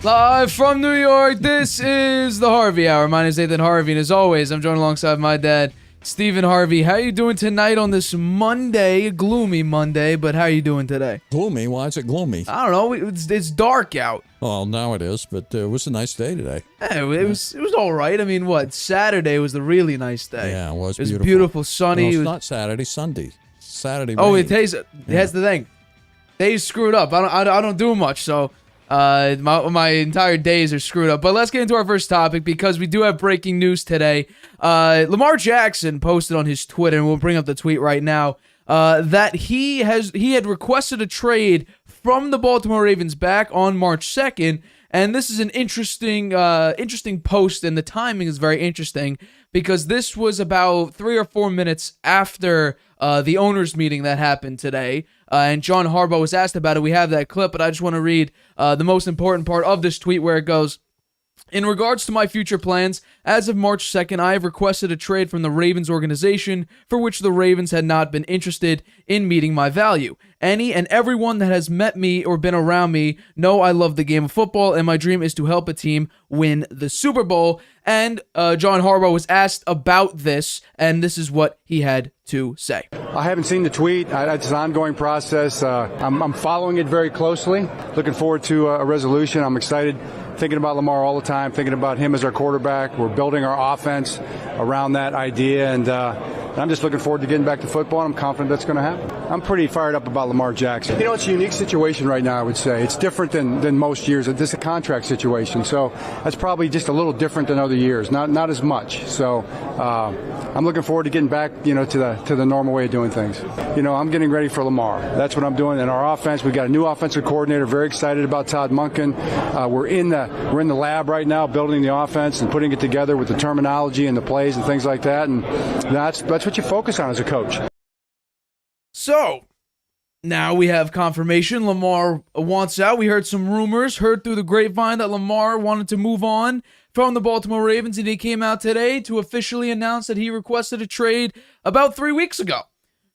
Live from New York, this is the Harvey Hour. My name is Stephen Harvey, and as always, I'm joined alongside my dad, Stephen Harvey. How are you doing tonight on this Monday? Gloomy Monday, but how are you doing today? Gloomy? Why is it gloomy? I don't know. It's dark out. Well, now it is, but it was a nice day today. Yeah, it was all right. I mean, Saturday was the really nice day. Yeah, it was beautiful. beautiful. Beautiful, sunny. No, it's not Saturday, Sunday. Saturday. Oh, rain. that's the thing. They screwed up. I don't do much, so my entire days are screwed up. But let's get into our first topic because we do have breaking news today. Lamar Jackson posted on his Twitter, and we'll bring up the tweet right now, that he had requested a trade from the Baltimore Ravens back on March 2nd. And this is an interesting post, and the timing is very interesting because this was about 3 or 4 minutes after the owners' meeting that happened today. And John Harbaugh was asked about it. We have that clip, but I just want to read the most important part of this tweet where it goes, "In regards to my future plans, as of March 2nd, I have requested a trade from the Ravens organization for which the Ravens had not been interested in meeting my value. Any and everyone that has met me or been around me know I love the game of football, and my dream is to help a team win the Super Bowl." And John Harbaugh was asked about this, and this is what he had to say. I haven't seen the tweet. It's an ongoing process. I'm following it very closely. Looking forward to a resolution. I'm excited. Thinking about Lamar all the time, thinking about him as our quarterback. We're building our offense around that idea, and I'm just looking forward to getting back to football, and I'm confident that's going to happen. I'm pretty fired up about Lamar Jackson. You know, it's a unique situation right now, I would say. It's different than most years. This is a contract situation, so that's probably just a little different than other years, not as much. So I'm looking forward to getting back, to the normal way of doing things. I'm getting ready for Lamar. That's what I'm doing. And our offense, we've got a new offensive coordinator. Very excited about Todd Monken. We're in the lab right now, building the offense and putting it together with the terminology and the plays and things like that. And that's what you focus on as a coach. So, now we have confirmation Lamar wants out. We heard some rumors, heard through the grapevine that Lamar wanted to move on from the Baltimore Ravens, and he came out today to officially announce that he requested a trade about 3 weeks ago.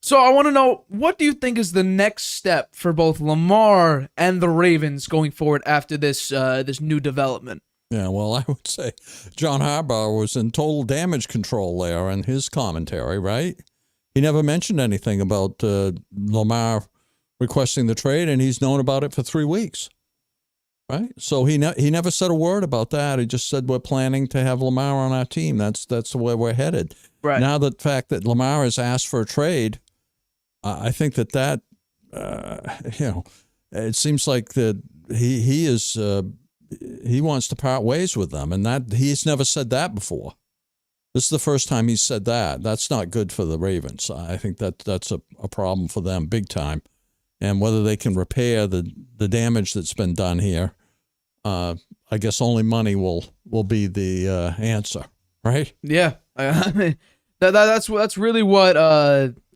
So I want to know, what do you think is the next step for both Lamar and the Ravens going forward after this new development? Yeah, well, I would say John Harbaugh was in total damage control there in his commentary, right? He never mentioned anything about Lamar requesting the trade, and he's known about it for 3 weeks, right? So he never said a word about that. He just said we're planning to have Lamar on our team. That's the way we're headed. Right. Now, the fact that Lamar has asked for a trade, I think that it seems like that he wants to part ways with them, and that he's never said that before. This is the first time he's said that. That's not good for the Ravens. I think that's a problem for them big time. And whether they can repair the damage that's been done here, I I guess only money will be the answer, right? Yeah, that's really what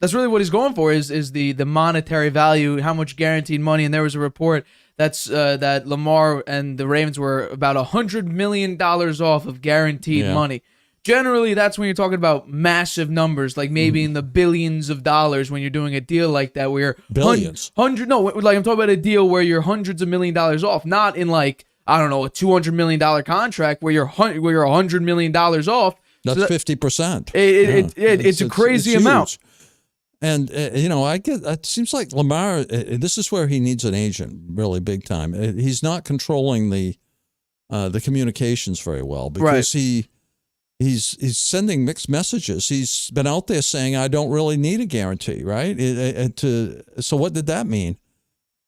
he's going for is the monetary value, how much guaranteed money. And there was a report that Lamar and the Ravens were about $100 million off of guaranteed money. Generally, that's when you're talking about massive numbers, like maybe in the billions of dollars when you're doing a deal like that where you're billions. Like I'm talking about a deal where you're hundreds of $1 million off, not in like, I don't know, a $200 million contract where you're $100 million off. That's 50%. It's a crazy amount. Huge. And, I get, it seems like Lamar, this is where he needs an agent really big time. He's not controlling the communications very well because he's sending mixed messages. He's been out there saying, I don't really need a guarantee, right? So what did that mean?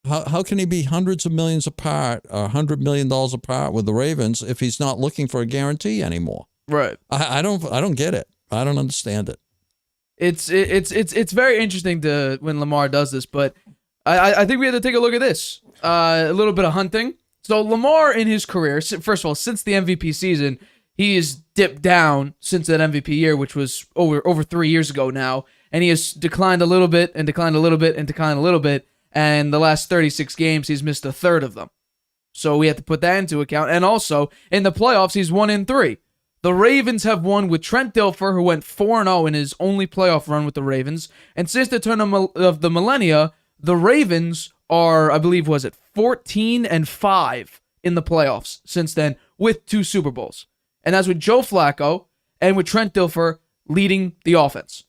How can he be hundreds of millions apart or $100 million apart with the Ravens if he's not looking for a guarantee anymore? Right. I don't get it. I don't understand it. It's very interesting when Lamar does this, but I think we have to take a look at this. A little bit of hunting. So Lamar in his career, first of all, since the MVP season, he has dipped down since that MVP year, which was over 3 years ago now, and he has declined a little bit and declined a little bit and declined a little bit, and the last 36 games, he's missed a third of them. So we have to put that into account. And also, in the playoffs, he's 1-3. The Ravens have won with Trent Dilfer, who went 4-0 in his only playoff run with the Ravens. And since the turn of the millennia, the Ravens are, I believe, 14-5 in the playoffs since then, with 2 Super Bowls. And that's with Joe Flacco and with Trent Dilfer leading the offense.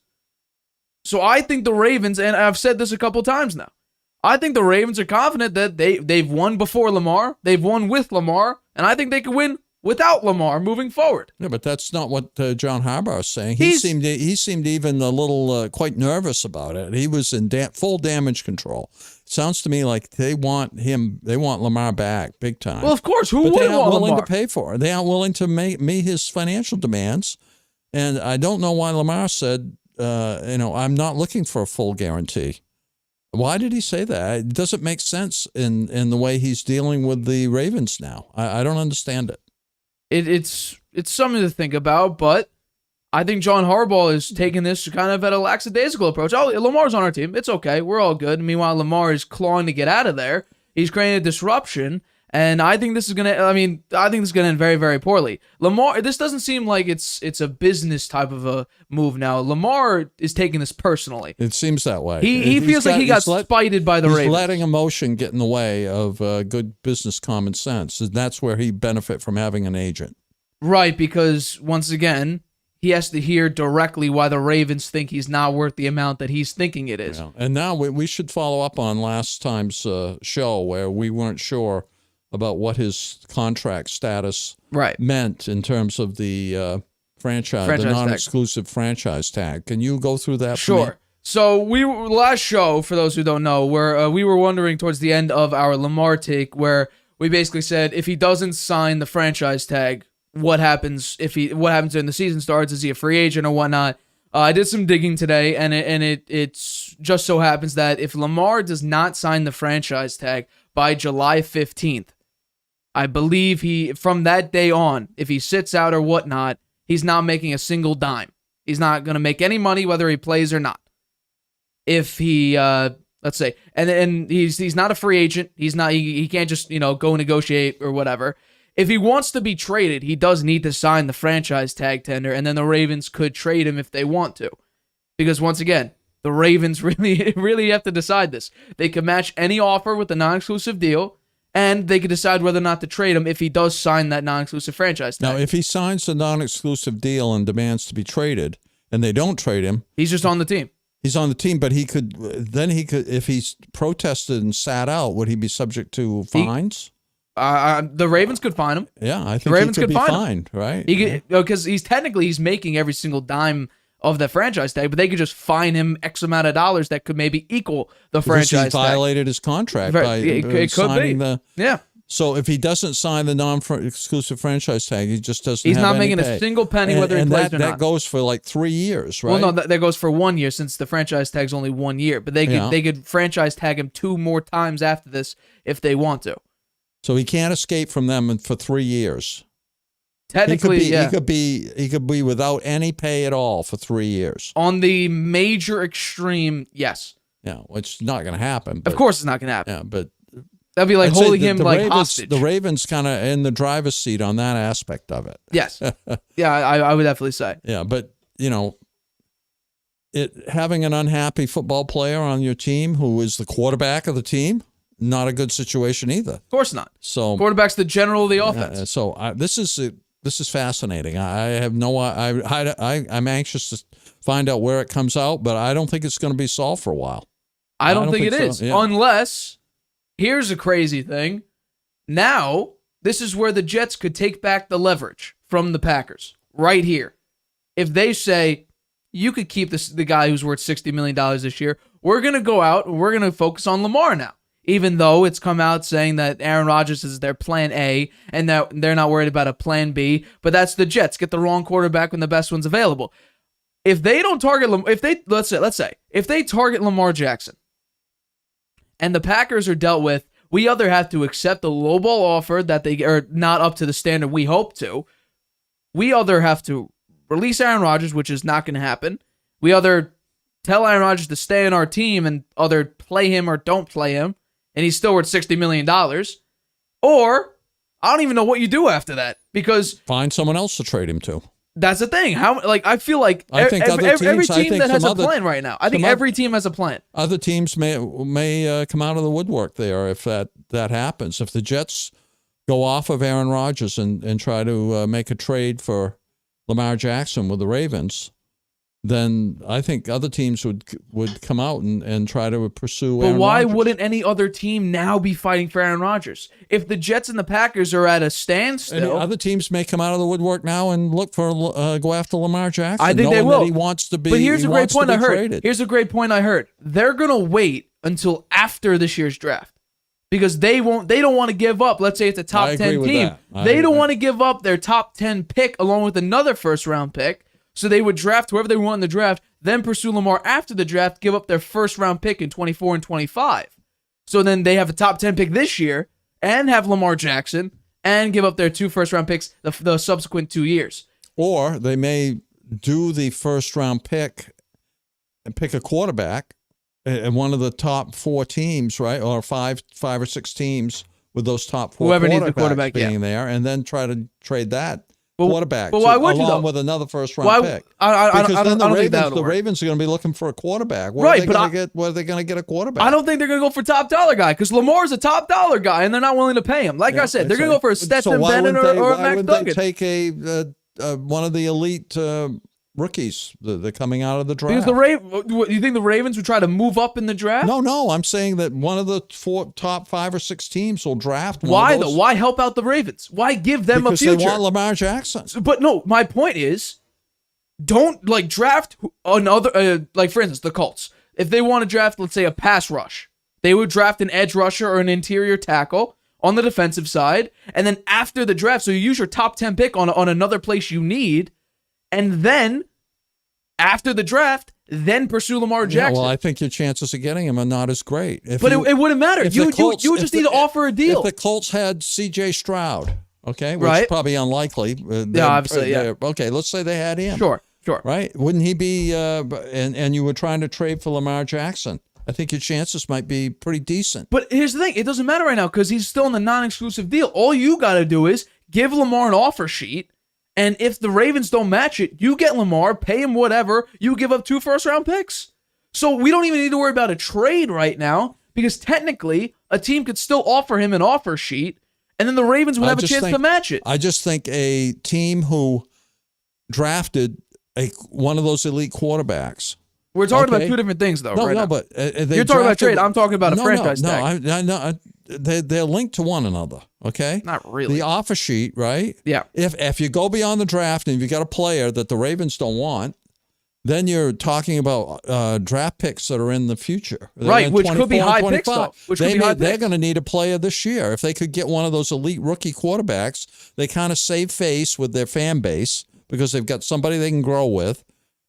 So I think the Ravens, and I've said this a couple times now, I think the Ravens are confident that they've won before Lamar, they've won with Lamar, and I think they can win without Lamar moving forward. Yeah, but that's not what John Harbaugh is saying. He seemed even a little quite nervous about it. He was in full damage control. Sounds to me like they want Lamar back big time. Well, of course, who but wouldn't they aren't want willing Lamar? to pay for it. They aren't willing to meet his financial demands. And I don't know why Lamar said, I'm not looking for a full guarantee. Why did he say that? It doesn't make sense in the way he's dealing with the Ravens now. I don't understand it. It's something to think about, but I think John Harbaugh is taking this kind of at a lackadaisical approach. Oh, Lamar's on our team. It's okay. We're all good. Meanwhile, Lamar is clawing to get out of there. He's creating a disruption, and I think this is gonna end very, very poorly. Lamar, this doesn't seem like it's a business type of a move now. Lamar is taking this personally. It seems that way. He feels like he got spited by the Ravens. He's letting emotion get in the way of good business common sense. And that's where he benefit from having an agent. Right, because once again, he has to hear directly why the Ravens think he's not worth the amount that he's thinking it is. Yeah. And now we should follow up on last time's show where we weren't sure about what his contract status meant in terms of the franchise the non-exclusive franchise tag. Can you go through that for me? Sure. So last show, for those who don't know, where we were wondering towards the end of our Lamar take, where we basically said if he doesn't sign the franchise tag, what happens when the season starts? Is he a free agent or whatnot? I did some digging today, and it's just so happens that if Lamar does not sign the franchise tag by July 15th, I believe from that day on, if he sits out or whatnot, he's not making a single dime. He's not going to make any money whether he plays or not. If he, let's say, and he's not a free agent. He's not. He can't just go negotiate or whatever. If he wants to be traded, he does need to sign the franchise tag tender, and then the Ravens could trade him if they want to. Because once again, the Ravens really have to decide this. They can match any offer with a non-exclusive deal, and they can decide whether or not to trade him if he does sign that non-exclusive franchise tag. Now, if he signs the non-exclusive deal and demands to be traded, and they don't trade him, he's just on the team. He's on the team, but he could, if he's protested and sat out, would he be subject to fines? The Ravens could fine him. Yeah, I think the Ravens he could be fine fined, him. right? Because he's making every single dime of the franchise tag, but they could just fine him X amount of dollars that could maybe equal the franchise tag. He violated his contract by signing the. Yeah. So if he doesn't sign the non-exclusive franchise tag, he just doesn't. He's have not any making pay. a single penny whether he plays or not. That goes for like 3 years, right? Well, no, that goes for 1 year since the franchise tag's only 1 year. But they could franchise tag him 2 more times after this if they want to. So he can't escape from them for 3 years. Technically, he could be without any pay at all for 3 years. On the major extreme, yes. Yeah, which is not going to happen. Of course, it's not going to happen. Yeah, but that'd be like holding him like Ravens, hostage. The Ravens kind of in the driver's seat on that aspect of it. Yes. Yeah, I would definitely say. Yeah, but having an unhappy football player on your team who is the quarterback of the team, not a good situation either. Of course not. So quarterback's the general of the offense. This is fascinating. I have I'm anxious to find out where it comes out, but I don't think it's going to be solved for a while. I don't think it so. is. Yeah. Unless, here's a crazy thing. Now, this is where the Jets could take back the leverage from the Packers. Right here. If they say, you could keep the guy who's worth $60 million this year, we're going to go out and we're going to focus on Lamar now. Even though it's come out saying that Aaron Rodgers is their plan A and that they're not worried about a plan B, but that's the Jets. Get the wrong quarterback when the best one's available. If they don't target, let's say, if they target Lamar Jackson and the Packers are dealt with, we either have to accept the lowball offer that they are not up to the standard we hope to. We either have to release Aaron Rodgers, which is not going to happen. We either tell Aaron Rodgers to stay on our team and either play him or don't play him, and he's still worth $60 million. Or, I don't even know what you do after that, because find someone else to trade him to. That's the thing. I feel like every team that has a plan right now. I think every team has a plan. Other teams may come out of the woodwork there if that happens. If the Jets go off of Aaron Rodgers and try to make a trade for Lamar Jackson with the Ravens, then I think other teams would come out and try to pursue Aaron But why Rodgers. wouldn't any other team now be fighting for Aaron Rodgers? If the Jets and the Packers are at a standstill, other teams may come out of the woodwork now and look for go after Lamar Jackson. I think they will. That he wants to be. But here's a great point I heard. Traded. Here's a great point I heard. They're gonna wait until after this year's draft because they don't want to give up. Let's say it's a top 10 team. They don't want to give up their top 10 pick along with another first round pick. So they would draft whoever they want in the draft, then pursue Lamar after the draft, give up their first round pick in 24 and 25. So then they have a top 10 pick this year and have Lamar Jackson and give up their 2 first round picks the subsequent 2 years. Or they may do the first round pick and pick a quarterback and one of the top 4 teams, right? Or five or six teams with those top 4 whoever needs the quarterback being there, and then try to trade that quarterback. But why would you, along though? with another first round pick? Because then the Ravens are going to be looking for a quarterback. Where are they going to get a quarterback? I don't think they're going to go for top dollar guy because Lamar's a top dollar guy and they're not willing to pay him. Like I said, they're going to go for a Stetson Bennett or a Max Duggan. They take one of the elite rookies that are coming out of the draft? Because you think the Ravens would try to move up in the draft? No. I'm saying that one of the top 5 or 6 teams will draft. Why though? Why help out the Ravens? Why give them a future? Because they want Lamar Jackson. But no, my point is, don't draft another. For instance, the Colts. If they want to draft, let's say, a pass rush, they would draft an edge rusher or an interior tackle on the defensive side, and then after the draft, so you use your top 10 pick on another place you need, and then after the draft, then pursue Lamar Jackson. Yeah, well, I think your chances of getting him are not as great. It wouldn't matter. You would just need to offer a deal. If the Colts had C.J. Stroud, okay, which right. is probably unlikely. Obviously, yeah. Okay, let's say they had him. Sure. Right? Wouldn't he be, and you were trying to trade for Lamar Jackson, I think your chances might be pretty decent. But here's the thing. It doesn't matter right now because he's still in the non-exclusive deal. All you got to do is give Lamar an offer sheet. And if the Ravens don't match it, you get Lamar, pay him whatever, you give up 2 first-round picks. So we don't even need to worry about a trade right now because technically a team could still offer him an offer sheet, and then the Ravens would have a chance to match it. I just think a team who drafted one of those elite quarterbacks. We're talking about 2 different things, though. But you're talking about trade. I'm talking about a franchise tag. No, they're linked to one another. Okay, not really. The offer sheet, right? Yeah. If you go beyond the draft and if you got a player that the Ravens don't want, then you're talking about draft picks that are in the future, right? Which could be high picks, though. They're going to need a player this year. If they could get one of those elite rookie quarterbacks, they kind of save face with their fan base because they've got somebody they can grow with.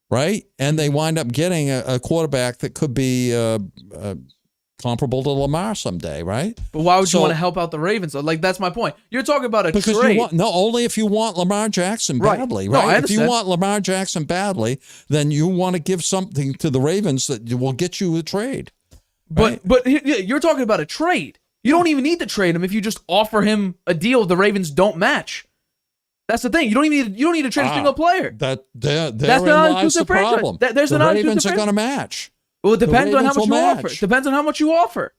Right? And they wind up getting a quarterback that could be comparable to Lamar someday, right? But why would you want to help out the Ravens? Though? Like, that's my point. You're talking about a because trade. Only if you want Lamar Jackson badly, right? No, I if you understand. want Lamar Jackson badly, then you want to give something to the Ravens that will get you a trade. Right? But you're talking about a trade. You don't even need to trade him if you just offer him a deal the Ravens don't match. That's the thing. You don't need to trade a single player. Therein That's lies the problem. There's the the Ravens are going to match. Well, it depends on how much you match. offer. It depends on how much you offer.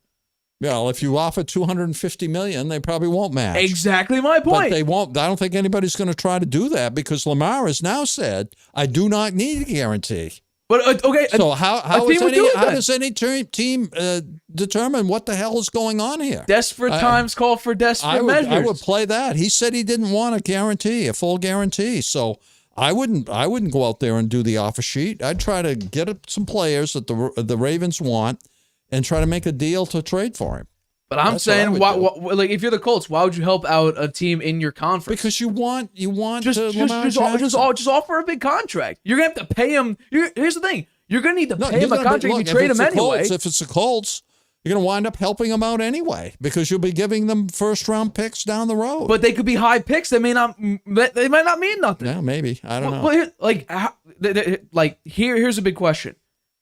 Well, if you offer $250 million, they probably won't match. Exactly my point. But they won't. I don't think anybody's going to try to do that because Lamar has now said, "I do not need a guarantee." But okay, so how does any team determine what the hell is going on here? Desperate times call for desperate measures. I would play that. He said he didn't want a full guarantee. So I wouldn't go out there and do the offer sheet. I'd try to get some players that the Ravens want and try to make a deal to trade for him. But I'm saying, like, if you're the Colts, why would you help out a team in your conference? Because you want just offer a big contract. You're gonna have to pay him. Here's the thing: you're gonna need to pay him a contract if you trade him anyway. If it's the Colts, you're gonna wind up helping them out anyway because you'll be giving them first-round picks down the road. But they could be high picks. They might not mean nothing. Yeah, maybe. I don't know. Well, here's a big question: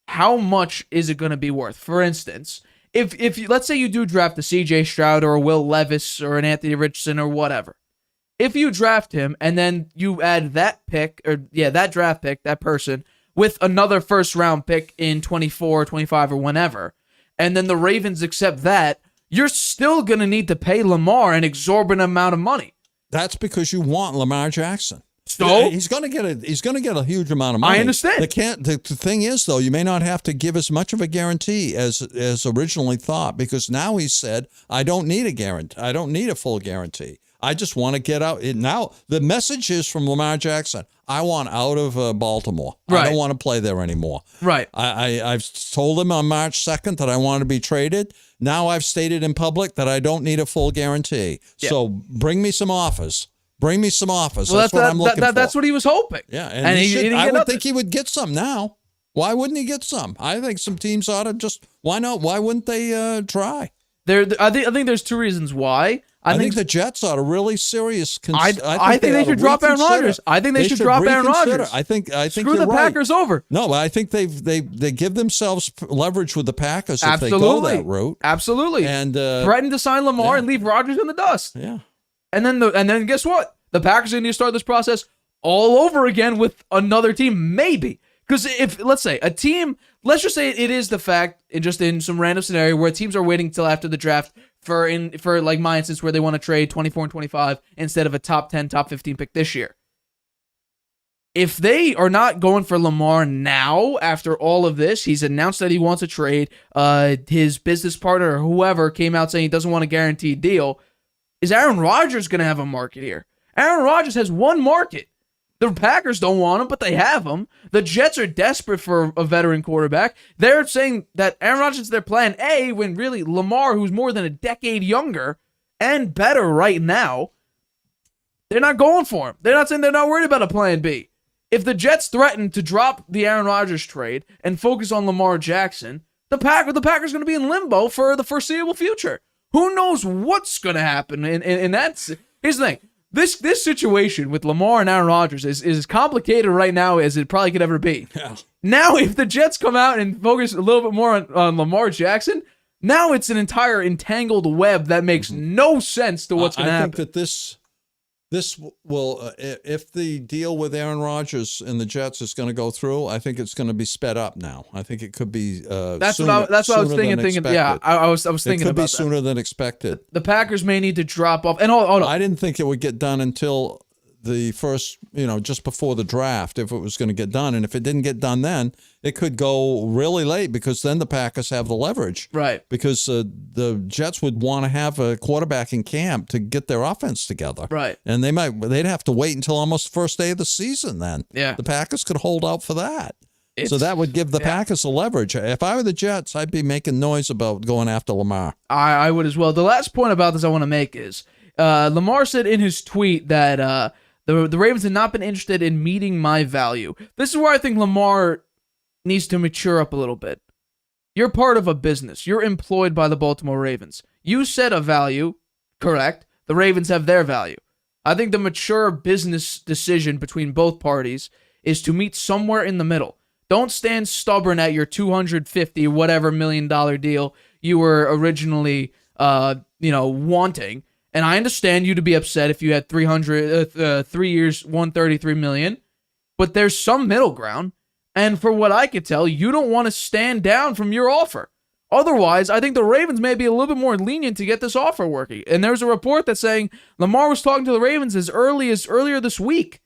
how much is it gonna be worth? For instance. If you, let's say you do draft a C.J. Stroud or a Will Levis or an Anthony Richardson or whatever, if you draft him and then you add that draft pick, that person, with another first-round pick in 24, 25, or whenever, and then the Ravens accept that, you're still going to need to pay Lamar an exorbitant amount of money. That's because you want Lamar Jackson. So he's going to get a huge amount of money. I understand. The thing is, though, you may not have to give as much of a guarantee as originally thought, because now he said, I don't need a guarantee. I don't need a full guarantee. I just want to get out. Now the message is from Lamar Jackson. I want out of Baltimore. Right. I don't want to play there anymore. Right. I've told him on March 2nd that I want to be traded. Now I've stated in public that I don't need a full guarantee. Yeah. So bring me some offers. Bring me some offers. Well, that's what I'm looking for. That's what he was hoping. Yeah, and I would think he would get some now. Why wouldn't he get some? I think some teams ought to just. Why not? Why wouldn't they try? I think there's two reasons why. I think the Jets ought to really serious. I think they should drop Aaron Rodgers. I think they should drop Aaron Rodgers. I think screw the Packers over. No, but I think they give themselves leverage with the Packers if they go that route. Absolutely. And threaten to sign Lamar and leave Rodgers in the dust. Yeah. And then guess what? The Packers are going to start this process all over again with another team, maybe. Because if, let's say, a team, let's just say it is the fact, just in some random scenario where teams are waiting till after the draft for like my instance where they want to trade 24 and 25 instead of a top 10, top 15 pick this year. If they are not going for Lamar now, after all of this, he's announced that he wants a trade. His business partner or whoever came out saying he doesn't want a guaranteed deal. Is Aaron Rodgers going to have a market here? Aaron Rodgers has one market. The Packers don't want him, but they have him. The Jets are desperate for a veteran quarterback. They're saying that Aaron Rodgers is their plan A, when really Lamar, who's more than a decade younger and better right now, they're not going for him. They're not saying they're not worried about a plan B. If the Jets threaten to drop the Aaron Rodgers trade and focus on Lamar Jackson, the Packers going to be in limbo for the foreseeable future. Who knows what's going to happen in that? Here's the thing. This situation with Lamar and Aaron Rodgers is as complicated right now as it probably could ever be. Yeah. Now, if the Jets come out and focus a little bit more on Lamar Jackson, now it's an entire entangled web that makes no sense to what's going to happen. I think that this will, if the deal with Aaron Rodgers and the Jets is going to go through, I think it's going to be sped up now. I think it could be that's what I was thinking. Yeah, I was thinking about that. It could be sooner than expected. The Packers may need to drop off. And hold on. I didn't think it would get done until the first, just before the draft, if it was going to get done. And if it didn't get done then, it could go really late, because then the Packers have the leverage. Right. Because the Jets would want to have a quarterback in camp to get their offense together. Right. And they'd have to wait until almost the first day of the season then. Yeah. The Packers could hold out for that. So that would give the Packers a leverage. If I were the Jets, I'd be making noise about going after Lamar. I would as well. The last point about this I want to make is Lamar said in his tweet that the Ravens have not been interested in meeting my value. This is where I think Lamar needs to mature up a little bit. You're part of a business. You're employed by the Baltimore Ravens. You set a value, correct? The Ravens have their value. I think the mature business decision between both parties is to meet somewhere in the middle. Don't stand stubborn at your $250 whatever $million deal you were originally wanting. And I understand you to be upset if you had 3 years, $133 million, but there's some middle ground. And for what I could tell, you don't want to stand down from your offer. Otherwise, I think the Ravens may be a little bit more lenient to get this offer working. And there's a report that's saying Lamar was talking to the Ravens as earlier this week.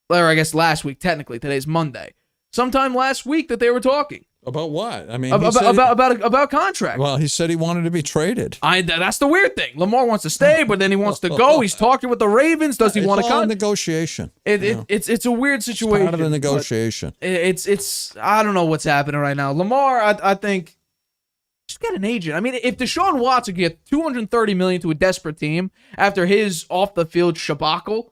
Or I guess last week, technically. Today's Monday. Sometime last week that they were talking. About what? I mean, about contract. Well, he said he wanted to be traded. That's the weird thing. Lamar wants to stay, but then he wants to go. He's talking with the Ravens. Does he want to come? Negotiation. It's a weird situation. It's part of the negotiation. It's I don't know what's happening right now. Lamar, I think, just get an agent. I mean, if Deshaun Watson could get $230 million to a desperate team after his off the field shabacle,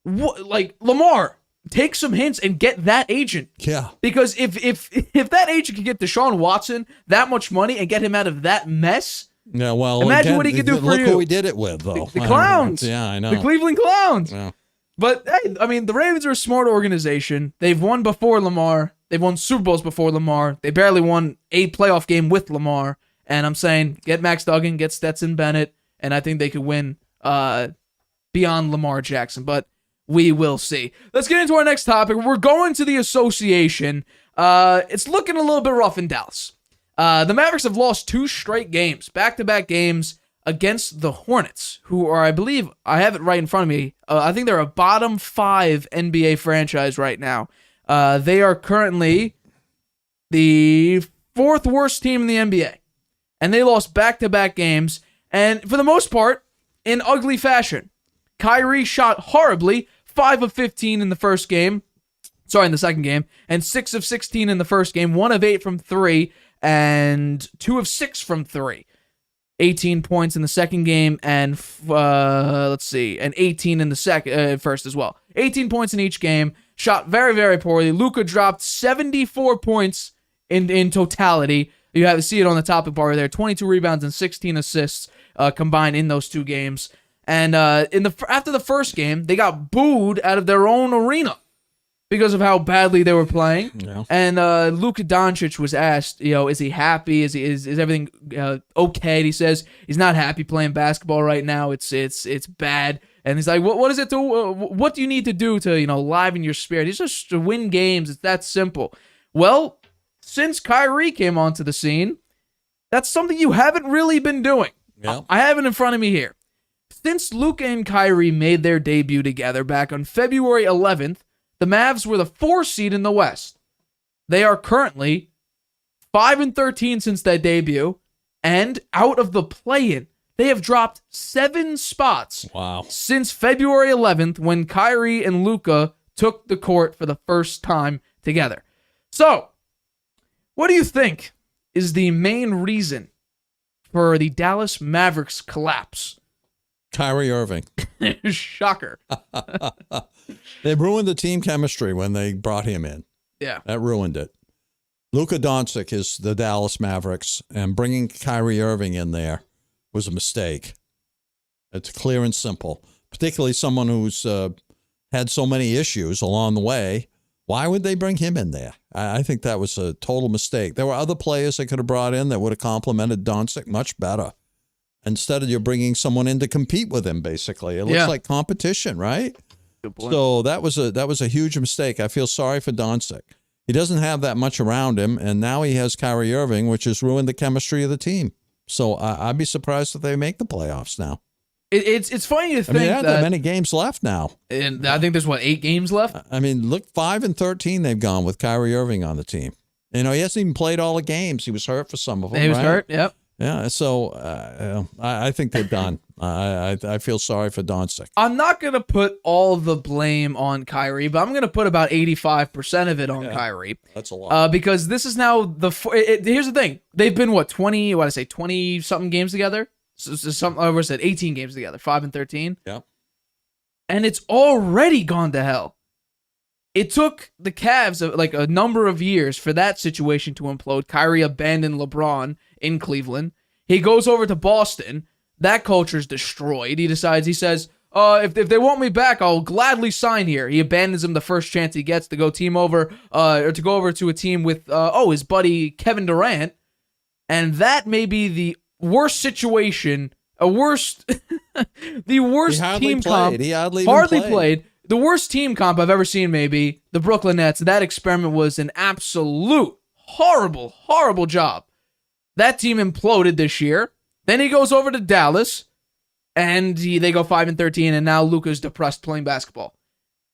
Lamar. Take some hints and get that agent. Yeah. Because if that agent could get Deshaun Watson that much money and get him out of that mess, yeah, well, imagine what he could do for you. Look who he did it with, though. The Clowns. Yeah, I know. The Cleveland Clowns. Yeah. But, hey, I mean, the Ravens are a smart organization. They've won before Lamar. They've won Super Bowls before Lamar. They barely won a playoff game with Lamar. And I'm saying, get Max Duggan, get Stetson Bennett, and I think they could win beyond Lamar Jackson. But we will see. Let's get into our next topic. We're going to the association. It's looking a little bit rough in Dallas. The Mavericks have lost 2 straight games, back-to-back games against the Hornets, who are, I believe, I have it right in front of me. I think they're a bottom 5 NBA franchise right now. They are currently the 4th worst team in the NBA. And they lost back-to-back games, and for the most part, in ugly fashion. Kyrie shot horribly, 5 of 15 in the second game, and 6 of 16 in the first game, 1 of 8 from 3, and 2 of 6 from 3. 18 points in the second game, and and 18 in the first as well. 18 points in each game, shot very, very poorly. Luka dropped 74 points in totality. You see it on the topic bar there, 22 rebounds and 16 assists combined in those 2 games. And after the first game, they got booed out of their own arena because of how badly they were playing. Yeah. And Luka Doncic was asked, is he happy? Is everything okay? And he says he's not happy playing basketball right now. It's bad. And he's like, what is it to? What do you need to do to liven your spirit? It's just to win games. It's that simple. Well, since Kyrie came onto the scene, that's something you haven't really been doing. Yeah. I have it in front of me here. Since Luka and Kyrie made their debut together back on February 11th, the Mavs were the 4 seed in the West. They are currently 5-13 since that debut, and out of the play-in, they have dropped 7 spots. Wow. Since February 11th, when Kyrie and Luka took the court for the first time together. So, what do you think is the main reason for the Dallas Mavericks collapse? Kyrie Irving. Shocker. They ruined the team chemistry when they brought him in. Yeah. That ruined it. Luka Doncic is the Dallas Mavericks, and bringing Kyrie Irving in there was a mistake. It's clear and simple. Particularly someone who's had so many issues along the way. Why would they bring him in there? I think that was a total mistake. There were other players they could have brought in that would have complemented Doncic much better. Instead of you're bringing someone in to compete with him, basically. It looks like competition, right? Good point. So that was a huge mistake. I feel sorry for Doncic. He doesn't have that much around him, and now he has Kyrie Irving, which has ruined the chemistry of the team. So I'd be surprised if they make the playoffs now. It's funny to think they have that many games left now. And I think there's, 8 games left? I mean, look, 5-13 they've gone with Kyrie Irving on the team. He hasn't even played all the games. He was hurt for some of them, He was hurt, yep. Yeah, so I think they're done. I feel sorry for Doncic. I'm not going to put all the blame on Kyrie, but I'm going to put about 85% of it on Kyrie. That's a lot. Because this is now here's the thing. They've been, 20-something games together? I was at 18 games together, 5-13. Yeah. And it's already gone to hell. It took the Cavs like a number of years for that situation to implode. Kyrie abandoned LeBron in Cleveland. He goes over to Boston. That culture's destroyed. He says, if they want me back, I'll gladly sign here. He abandons him the first chance he gets to go to go over to a team with his buddy Kevin Durant. And that may be the worst situation, the worst team comp. He hardly played. The worst team comp I've ever seen, maybe, the Brooklyn Nets. That experiment was an absolute horrible, horrible job. That team imploded this year. Then he goes over to Dallas, and they go 5-13, and now Luka's depressed playing basketball.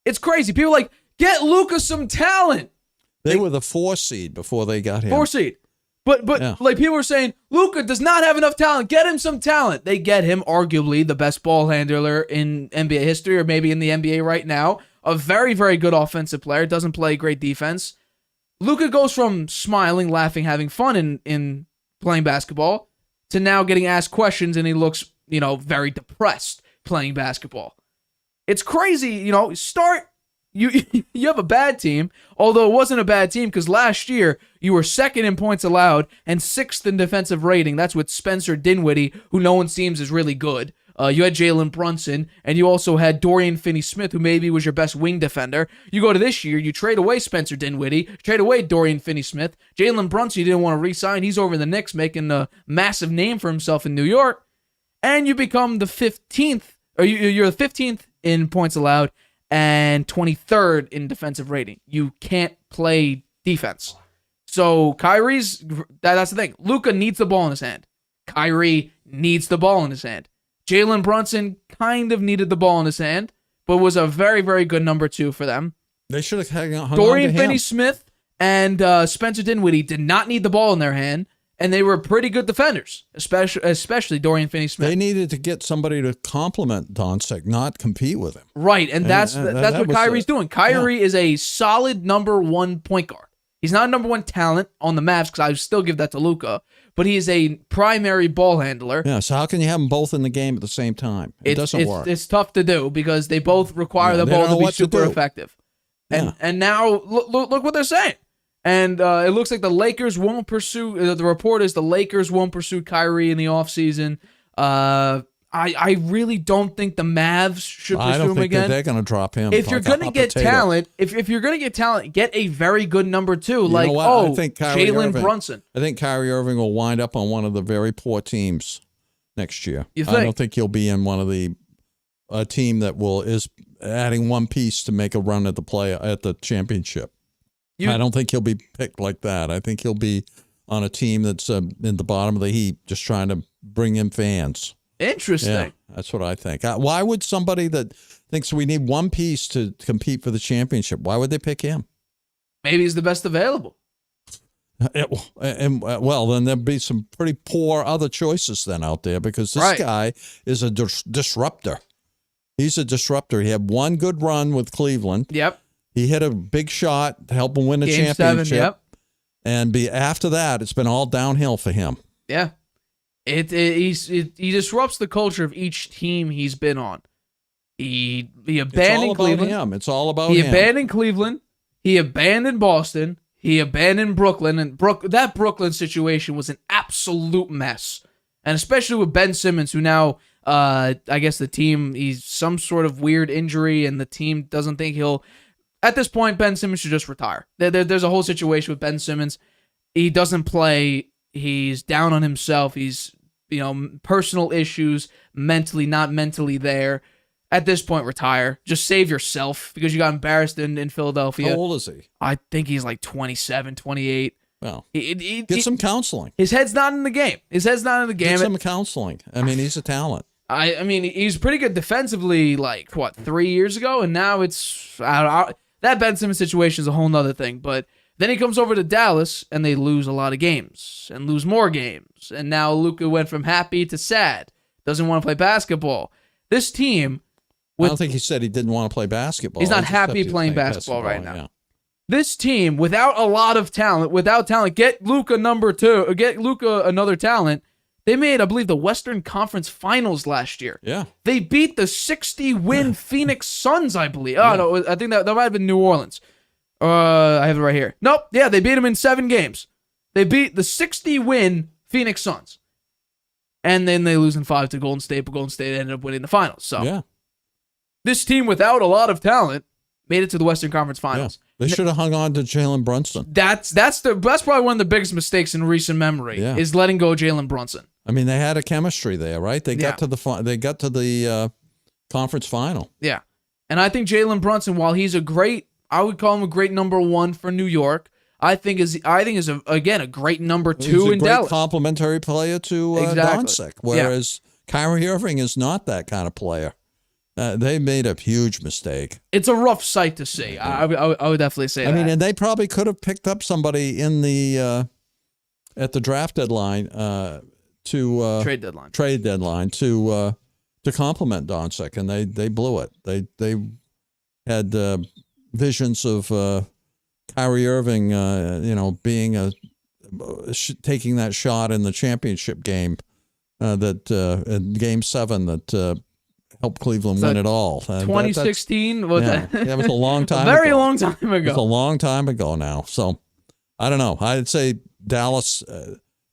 It's crazy. People are like, get Luka some talent. They were the 4 seed before they got him. 4 seed. But yeah. Like people are saying, Luka does not have enough talent. Get him some talent. They get him arguably the best ball handler in NBA history, or maybe in the NBA right now. A very, very good offensive player. Doesn't play great defense. Luka goes from smiling, laughing, having fun in playing basketball to now getting asked questions, and he looks, very depressed playing basketball. It's crazy. You have a bad team, although it wasn't a bad team because last year you were second in points allowed and 6th in defensive rating. That's with Spencer Dinwiddie, who no one seems is really good. You had Jalen Brunson, and you also had Dorian Finney-Smith, who maybe was your best wing defender. You go to this year, you trade away Spencer Dinwiddie, trade away Dorian Finney-Smith. Jalen Brunson, you didn't want to re-sign. He's over in the Knicks, making a massive name for himself in New York. And you become the 15th, or you're the 15th in points allowed, and 23rd in defensive rating. You can't play defense. So that's the thing. Luka needs the ball in his hand. Kyrie needs the ball in his hand. Jalen Brunson kind of needed the ball in his hand, but was a very, very good number 2 for them. They should have hung on to him. Dorian Finney-Smith and Spencer Dinwiddie did not need the ball in their hand, and they were pretty good defenders, especially Dorian Finney-Smith. They needed to get somebody to complement Doncic, not compete with him. Right, and that's what Kyrie's doing. Kyrie is a solid number 1 point guard. He's not a number 1 talent on the Mavs, because I would still give that to Luka, but he is a primary ball handler. Yeah, so how can you have them both in the game at the same time? It doesn't work. It's tough to do because they both require the ball to be super effective. And now, look what they're saying. And it looks like the Lakers won't pursue, the report is the Lakers won't pursue Kyrie in the offseason. I really don't think the Mavs should pursue him again. I don't think that they're going to drop him. If you're going to get talent, if you're going to get talent, get a very good number 2, Jalen Brunson. I think Kyrie Irving will wind up on one of the very poor teams next year. You think? I don't think he'll be in one of the team that is adding one piece to make a run at the championship. I don't think he'll be picked like that. I think he'll be on a team that's in the bottom of the heap, just trying to bring in fans. Interesting. Yeah, that's what I think. Why would somebody that thinks we need one piece to compete for the championship, why would they pick him? Maybe he's the best available. Well, then there'd be some pretty poor other choices then out there, because this guy is a disruptor. He's a disruptor. He had one good run with Cleveland. Yep. He hit a big shot to help him win the Game championship. 7, yep. And after that, it's been all downhill for him. Yeah. He disrupts the culture of each team he's been on. He abandoned Cleveland. It's all about him. He him. abandoned Cleveland. He abandoned Boston. He abandoned Brooklyn. And that Brooklyn situation was an absolute mess. And especially with Ben Simmons, who now, I guess the team, he's some sort of weird injury, and the team doesn't think he'll... At this point, Ben Simmons should just retire. There's a whole situation with Ben Simmons. He doesn't play. He's down on himself. He's, personal issues, mentally, not mentally there. At this point, retire. Just save yourself, because you got embarrassed in Philadelphia. How old is he? I think he's like 27, 28. Well, get some counseling. His head's not in the game. Get some counseling. I mean, he's a talent. I mean, he's pretty good defensively, 3 years ago, and now it's... that Ben Simmons situation is a whole nother thing, but then he comes over to Dallas, and they lose a lot of games, and lose more games, and now Luka went from happy to sad, doesn't want to play basketball. This team... I don't think he said he didn't want to play basketball. He's not happy playing basketball right now. Yeah. This team, without a lot of talent, get Luka number 2, get Luka another talent, They made, I believe, the Western Conference Finals last year. Yeah. They beat the 60-win Phoenix Suns, I believe. Oh, no, I think that might have been New Orleans. I have it right here. Nope. Yeah, they beat them in 7 games. They beat the 60-win Phoenix Suns. And then they lose in 5 to Golden State, but Golden State ended up winning the finals. So this team, without a lot of talent, made it to the Western Conference Finals. Yeah. They should have hung on to Jalen Brunson. That's probably one of the biggest mistakes in recent memory is letting go of Jalen Brunson. I mean, they had a chemistry there, right? They got to the conference final. Yeah, and I think Jalen Brunson, while he's I would call him a great number 1 for New York. I think is a great number 2 in Dallas. He's a great complementary player to Doncic, whereas Kyrie Irving is not that kind of player. They made a huge mistake. It's a rough sight to see. I would definitely say that. I mean, and they probably could have picked up somebody in the at the draft deadline trade deadline to complement Doncic, and they blew it. They had visions of Kyrie Irving, being taking that shot in the championship game in Game 7 that helped Cleveland win it all. 2016? That was a long time ago. Very long time ago. It's a long time ago now. So, I don't know. I'd say Dallas,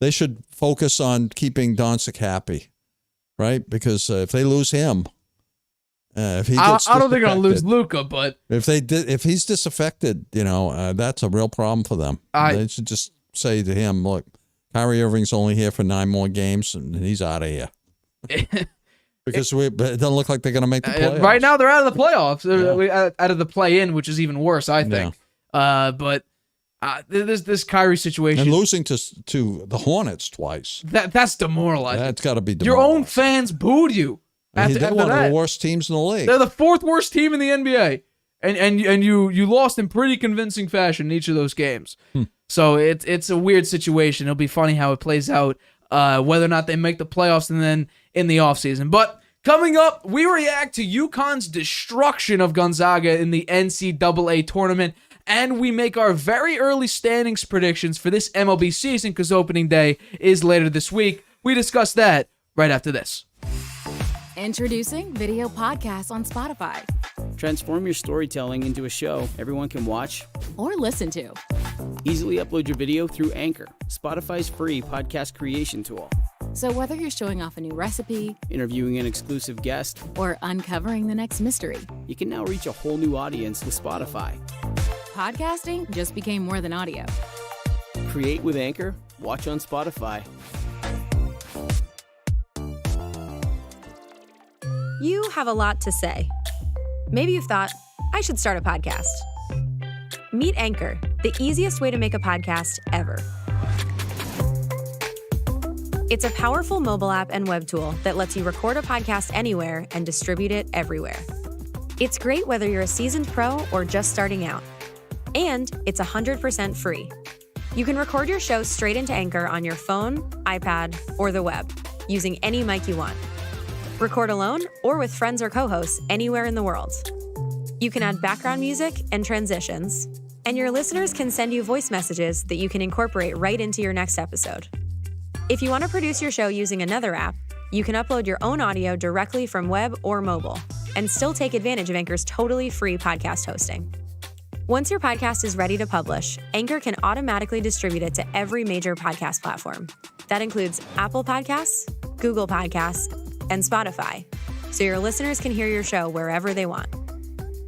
they should focus on keeping Doncic happy, right? Because if they lose him, if he gets I don't think I'll lose Luka, but if he's disaffected, that's a real problem for them. They should just say to him, look, Kyrie Irving's only here for 9 more games, and he's out of here. Because it doesn't look like they're going to make the playoffs. Right now, they're out of the playoffs. Yeah. Out of the play-in, which is even worse, I think. Yeah. But this Kyrie situation. And losing to the Hornets twice. That's demoralizing. That's got to be demoralizing. Your own fans booed you. They're one of the worst teams in the league. They're the 4th worst team in the NBA. And you lost in pretty convincing fashion in each of those games. So it's a weird situation. It'll be funny how it plays out, whether or not they make the playoffs and then in the offseason. But coming up, we react to UConn's destruction of Gonzaga in the NCAA tournament, and we make our very early standings predictions for this MLB season because opening day is later this week. We discuss that right after this. Introducing video podcasts on Spotify. Transform your storytelling into a show everyone can watch or listen to. Easily upload your video through Anchor, Spotify's free podcast creation tool. So whether you're showing off a new recipe, interviewing an exclusive guest, or uncovering the next mystery, you can now reach a whole new audience with Spotify. Podcasting just became more than audio. Create with Anchor, watch on Spotify. You have a lot to say. Maybe you've thought, I should start a podcast. Meet Anchor, the easiest way to make a podcast ever. It's a powerful mobile app and web tool that lets you record a podcast anywhere and distribute it everywhere. It's great whether you're a seasoned pro or just starting out. And it's 100% free. You can record your show straight into Anchor on your phone, iPad, or the web, using any mic you want. Record alone or with friends or co-hosts anywhere in the world. You can add background music and transitions, and your listeners can send you voice messages that you can incorporate right into your next episode. If you want to produce your show using another app, you can upload your own audio directly from web or mobile and still take advantage of Anchor's totally free podcast hosting. Once your podcast is ready to publish, Anchor can automatically distribute it to every major podcast platform. That includes Apple Podcasts, Google Podcasts, and Spotify, so your listeners can hear your show wherever they want.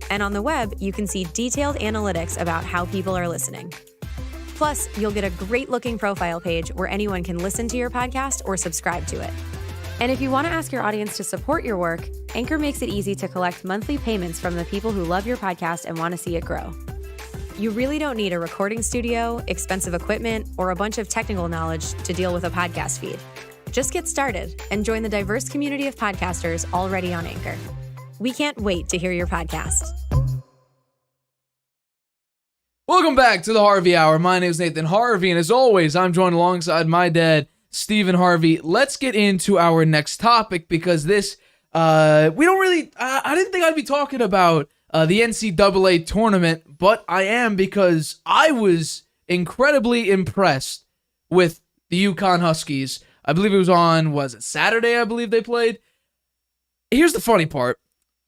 And on the web, you can see detailed analytics about how people are listening. Plus, you'll get a great-looking profile page where anyone can listen to your podcast or subscribe to it. And if you want to ask your audience to support your work, Anchor makes it easy to collect monthly payments from the people who love your podcast and want to see it grow. You really don't need a recording studio, expensive equipment, or a bunch of technical knowledge to deal with a podcast feed. Just get started and join the diverse community of podcasters already on Anchor. We can't wait to hear your podcast. Welcome back to the Harvey Hour. My name is Nathan Harvey, and as always, I'm joined alongside my dad, Stephen Harvey. Let's get into our next topic because this, we don't really, I didn't think I'd be talking about the NCAA tournament, but I am because I was incredibly impressed with the UConn Huskies. I believe it was on, was it Saturday, I believe they played. Here's the funny part.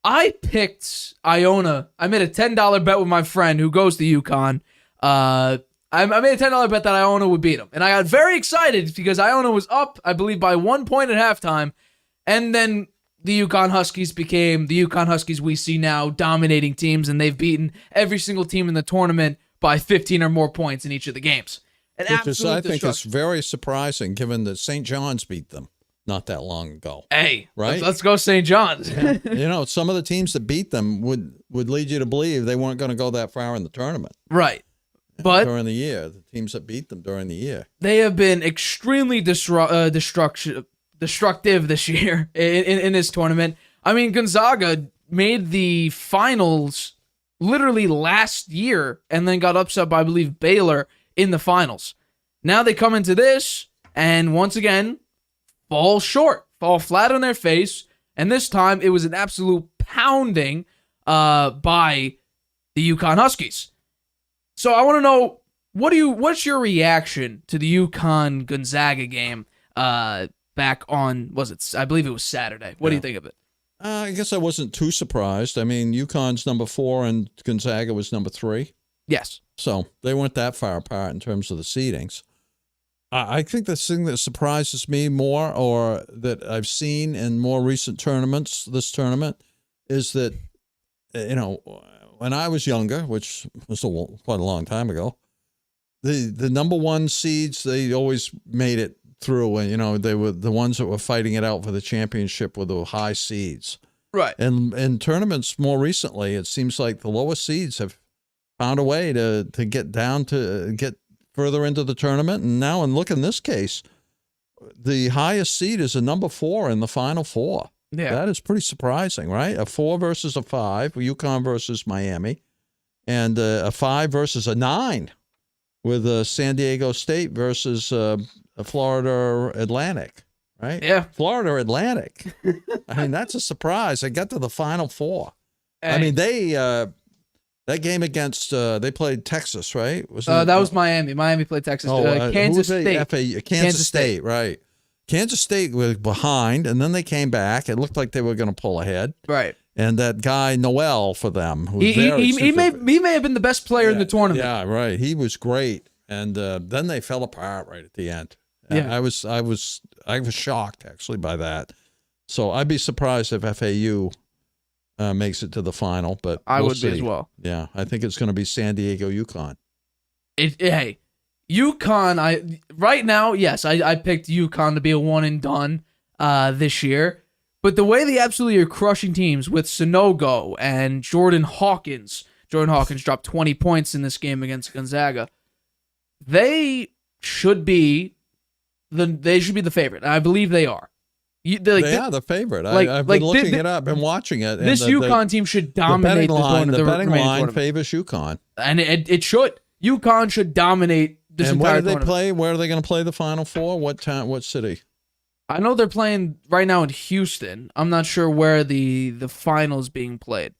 I picked Iona. I made a $10 bet with my friend who goes to UConn. I made a $10 bet that Iona would beat them. And I got very excited because Iona was up, I believe, by 1 point at halftime. And then the UConn Huskies became the UConn Huskies we see now, dominating teams, and they've beaten every single team in the tournament by 15 or more points in each of the games. Which is, I think, is very surprising given that St. John's beat them not that long ago. Hey, right? Let's go St. John's. Some of the teams that beat them would lead you to believe they weren't going to go that far in the tournament. Right. But during the year, the teams that beat them during the year. They have been extremely destructive this year in this tournament. I mean, Gonzaga made the finals literally last year and then got upset by, I believe, Baylor in the finals. Now they come into this and once again fall short, fall flat on their face, and this time it was an absolute pounding by the UConn Huskies. So I want to know, what's your reaction to the UConn Gonzaga game back on, I believe it was Saturday. What do you think of it? I guess I wasn't too surprised. I mean, UConn's number 4 and Gonzaga was number 3. Yes. So they weren't that far apart in terms of the seedings. I think the thing that surprises me more, or that I've seen in more recent tournaments, this tournament, is that, when I was younger, which was quite a long time ago, the number 1 seeds, they always made it through, and they were the ones that were fighting it out for the championship with the high seeds. Right. And in tournaments more recently, it seems like the lower seeds have found a way to get further into the tournament. And now, look, in this case, the highest seed is a number 4 in the Final Four. Yeah. That is pretty surprising, right? A 4 versus a 5, UConn versus Miami, and a 5 versus a 9 with San Diego State versus Florida Atlantic, right? Yeah. Florida Atlantic. I mean, that's a surprise. They got to the Final Four. Hey. I mean, that game against they played Texas, right? That was Miami. Miami played Texas. Kansas State. Kansas State, right? Kansas State was behind, and then they came back. It looked like they were going to pull ahead, right? And that guy Noel for them, he may have been the best player in the tournament. Yeah, right. He was great, and then they fell apart right at the end. Yeah. I was shocked actually by that. So I'd be surprised if FAU makes it to the final, but I would see. be as well. Yeah, I think it's going to be San Diego, UConn. Hey, UConn, right now, yes, I picked UConn to be a one and done this year. But the way they absolutely are crushing teams with Sonogo and Jordan Hawkins dropped 20 points in this game against Gonzaga. They should be the favorite. I believe they are. They are the favorite. I've been looking it up and watching it. This UConn team should dominate the betting line favors UConn. And it should. UConn should dominate this entire tournament. And where do they play? Where are they going to play the Final Four? What town? What city? I know they're playing right now in Houston. I'm not sure where the final is being played.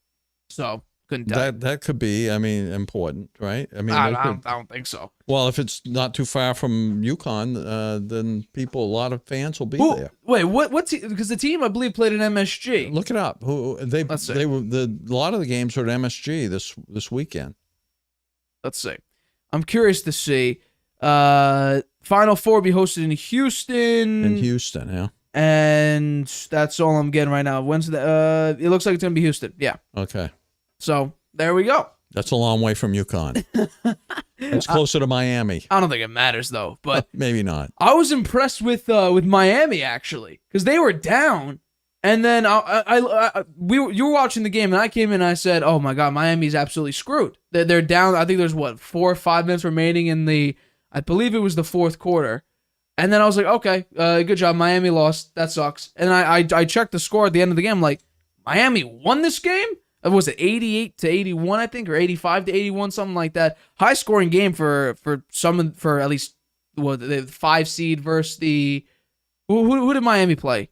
So, couldn't tell. That could be, important, right? I don't think so. Well, if it's not too far from UConn, then a lot of fans will be there. Wait, what's because the team I believe played in MSG. Look it up. A lot of the games were at MSG this weekend. Let's see. I'm curious to see. Final Four be hosted in Houston. In Houston, yeah. And that's all I'm getting right now. When's the? It looks like it's gonna be Houston. Yeah. Okay. So there we go. That's a long way from UConn. It's closer to Miami. I don't think it matters though, but maybe not. I was impressed with Miami actually because they were down, and then you were watching the game, and I came in and I said, "Oh my God, Miami's absolutely screwed. They're down. I think there's 4 or 5 minutes remaining in I believe it was the fourth quarter." And then I was like, okay, good job. Miami lost. That sucks. And I checked the score at the end of the game. I'm like, Miami won this game? Was it 88-81, I think, or 85-81, something like that? High scoring game for at least the 5 seed versus the who did Miami play?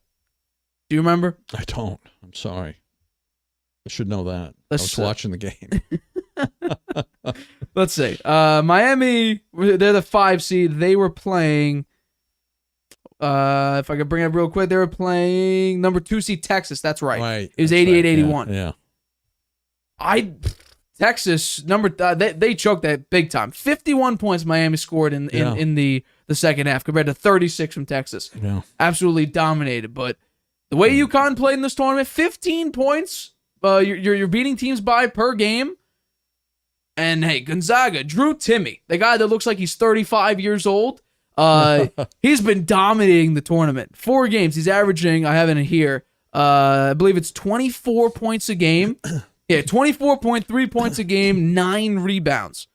Do you remember? I don't. I'm sorry. I should know that. I was watching the game. Let's see. Miami, they're the 5 seed. They were playing. If I could bring it up real quick, they were playing number 2 seed Texas. That's right. Right. It was That's 88-81. Yeah. Texas they choked that big time. 51 points Miami scored in the second half compared to 36 from Texas. Yeah. Absolutely dominated. But the way UConn played in this tournament, 15 points. You're beating teams by per game. And hey, Gonzaga, Drew Timme, the guy that looks like he's 35 years old, he's been dominating the tournament. 4 games, he's averaging, I have it in here, I believe it's 24 points a game. Yeah, 24.3 points a game, 9 rebounds.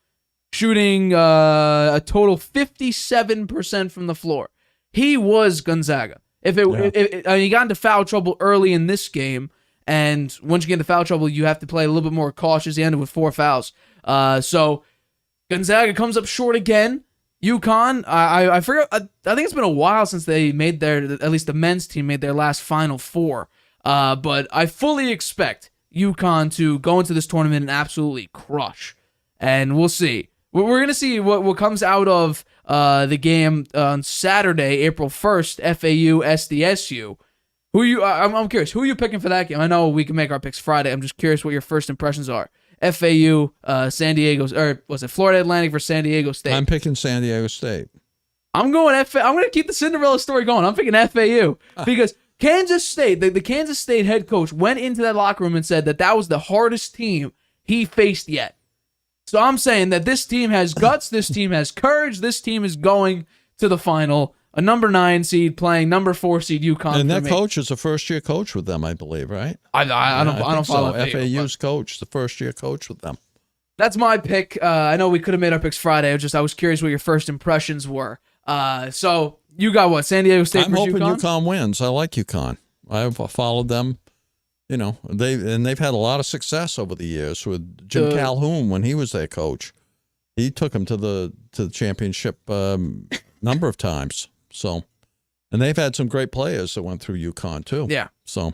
Shooting a total 57% from the floor. He was Gonzaga. He got into foul trouble early in this game, and once you get into foul trouble, you have to play a little bit more cautious. He ended with 4 fouls. So Gonzaga comes up short again. UConn, I forget. I think it's been a while since they made at least the men's team made their last Final Four. But I fully expect UConn to go into this tournament and absolutely crush. And we'll see. We're gonna see what comes out of the game on Saturday, April 1st. FAU SDSU. I'm curious. Who are you picking for that game? I know we can make our picks Friday. I'm just curious what your first impressions are. FAU, San Diego, or was it Florida Atlantic versus San Diego State? I'm picking San Diego State. I'm going I'm going to keep the Cinderella story going. I'm picking FAU because Kansas State, the Kansas State head coach went into that locker room and said that was the hardest team he faced yet. So I'm saying that this team has guts, this team has courage, this team is going to the final. A number 9 seed playing number 4 seed UConn. And that coach is a first-year coach with them, I believe, right? I don't follow so. FAU's coach, the first-year coach with them. That's my pick. I know we could have made our picks Friday. I was curious what your first impressions were. So you got what? San Diego State I'm versus hoping UConn? UConn wins. I like UConn. I've followed them. You know, they've had a lot of success over the years with Jim Calhoun when he was their coach. He took them to the championship number of times. So, and they've had some great players that went through UConn too. Yeah. So,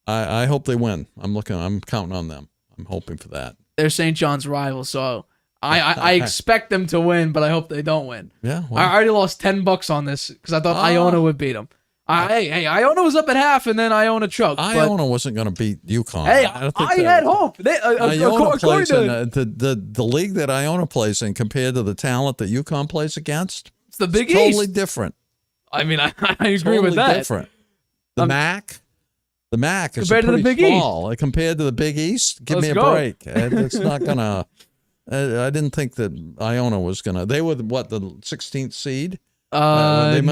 I hope they win. I'm counting on them. I'm hoping for that. They're St. John's rivals, so I expect them to win, but I hope they don't win. Yeah. Well, I already lost $10 on this because I thought Iona would beat them. Hey, Iona was up at half, and then Iona choked. Iona wasn't going to beat UConn. Hey, I had hope. Iona plays in the league that Iona plays in compared to the talent that UConn plays against. It's the Big East. Totally different. I mean, I agree with that. Different. The MAC is compared to the Big small. East. Compared to the Big East, give me a break. It's not gonna. I didn't think that Iona was gonna. They were the 16th seed. No. It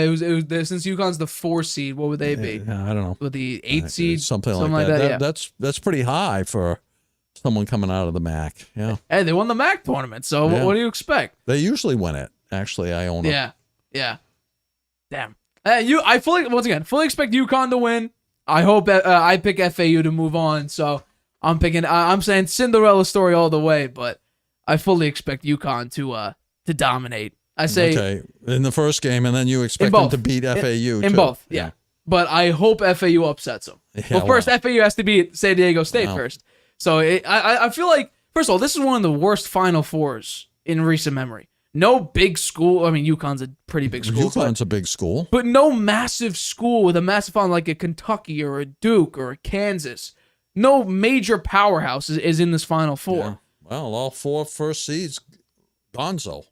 was since UConn's the 4 seed. What would they be? I don't know. With the 8 seed, something like that. That's pretty high for someone coming out of the MAC. Yeah. Hey, they won the MAC tournament. So what do you expect? They usually win it. Actually, Iona. Yeah. Damn. I fully expect UConn to win. I hope I pick FAU to move on. So I'm saying Cinderella story all the way, but I fully expect UConn to dominate. I say in the first game, and then you expect them to beat FAU in both. Yeah. But I hope FAU upsets them. Yeah, first FAU has to beat San Diego State first. So I feel like first of all, this is one of the worst Final Fours in recent memory. No big school. I mean, UConn's a pretty big school. UConn's a big school. But no massive school with a massive final like a Kentucky or a Duke or a Kansas. No major powerhouse is in this Final Four. Yeah. Well, all 4 first seeds, gonzo.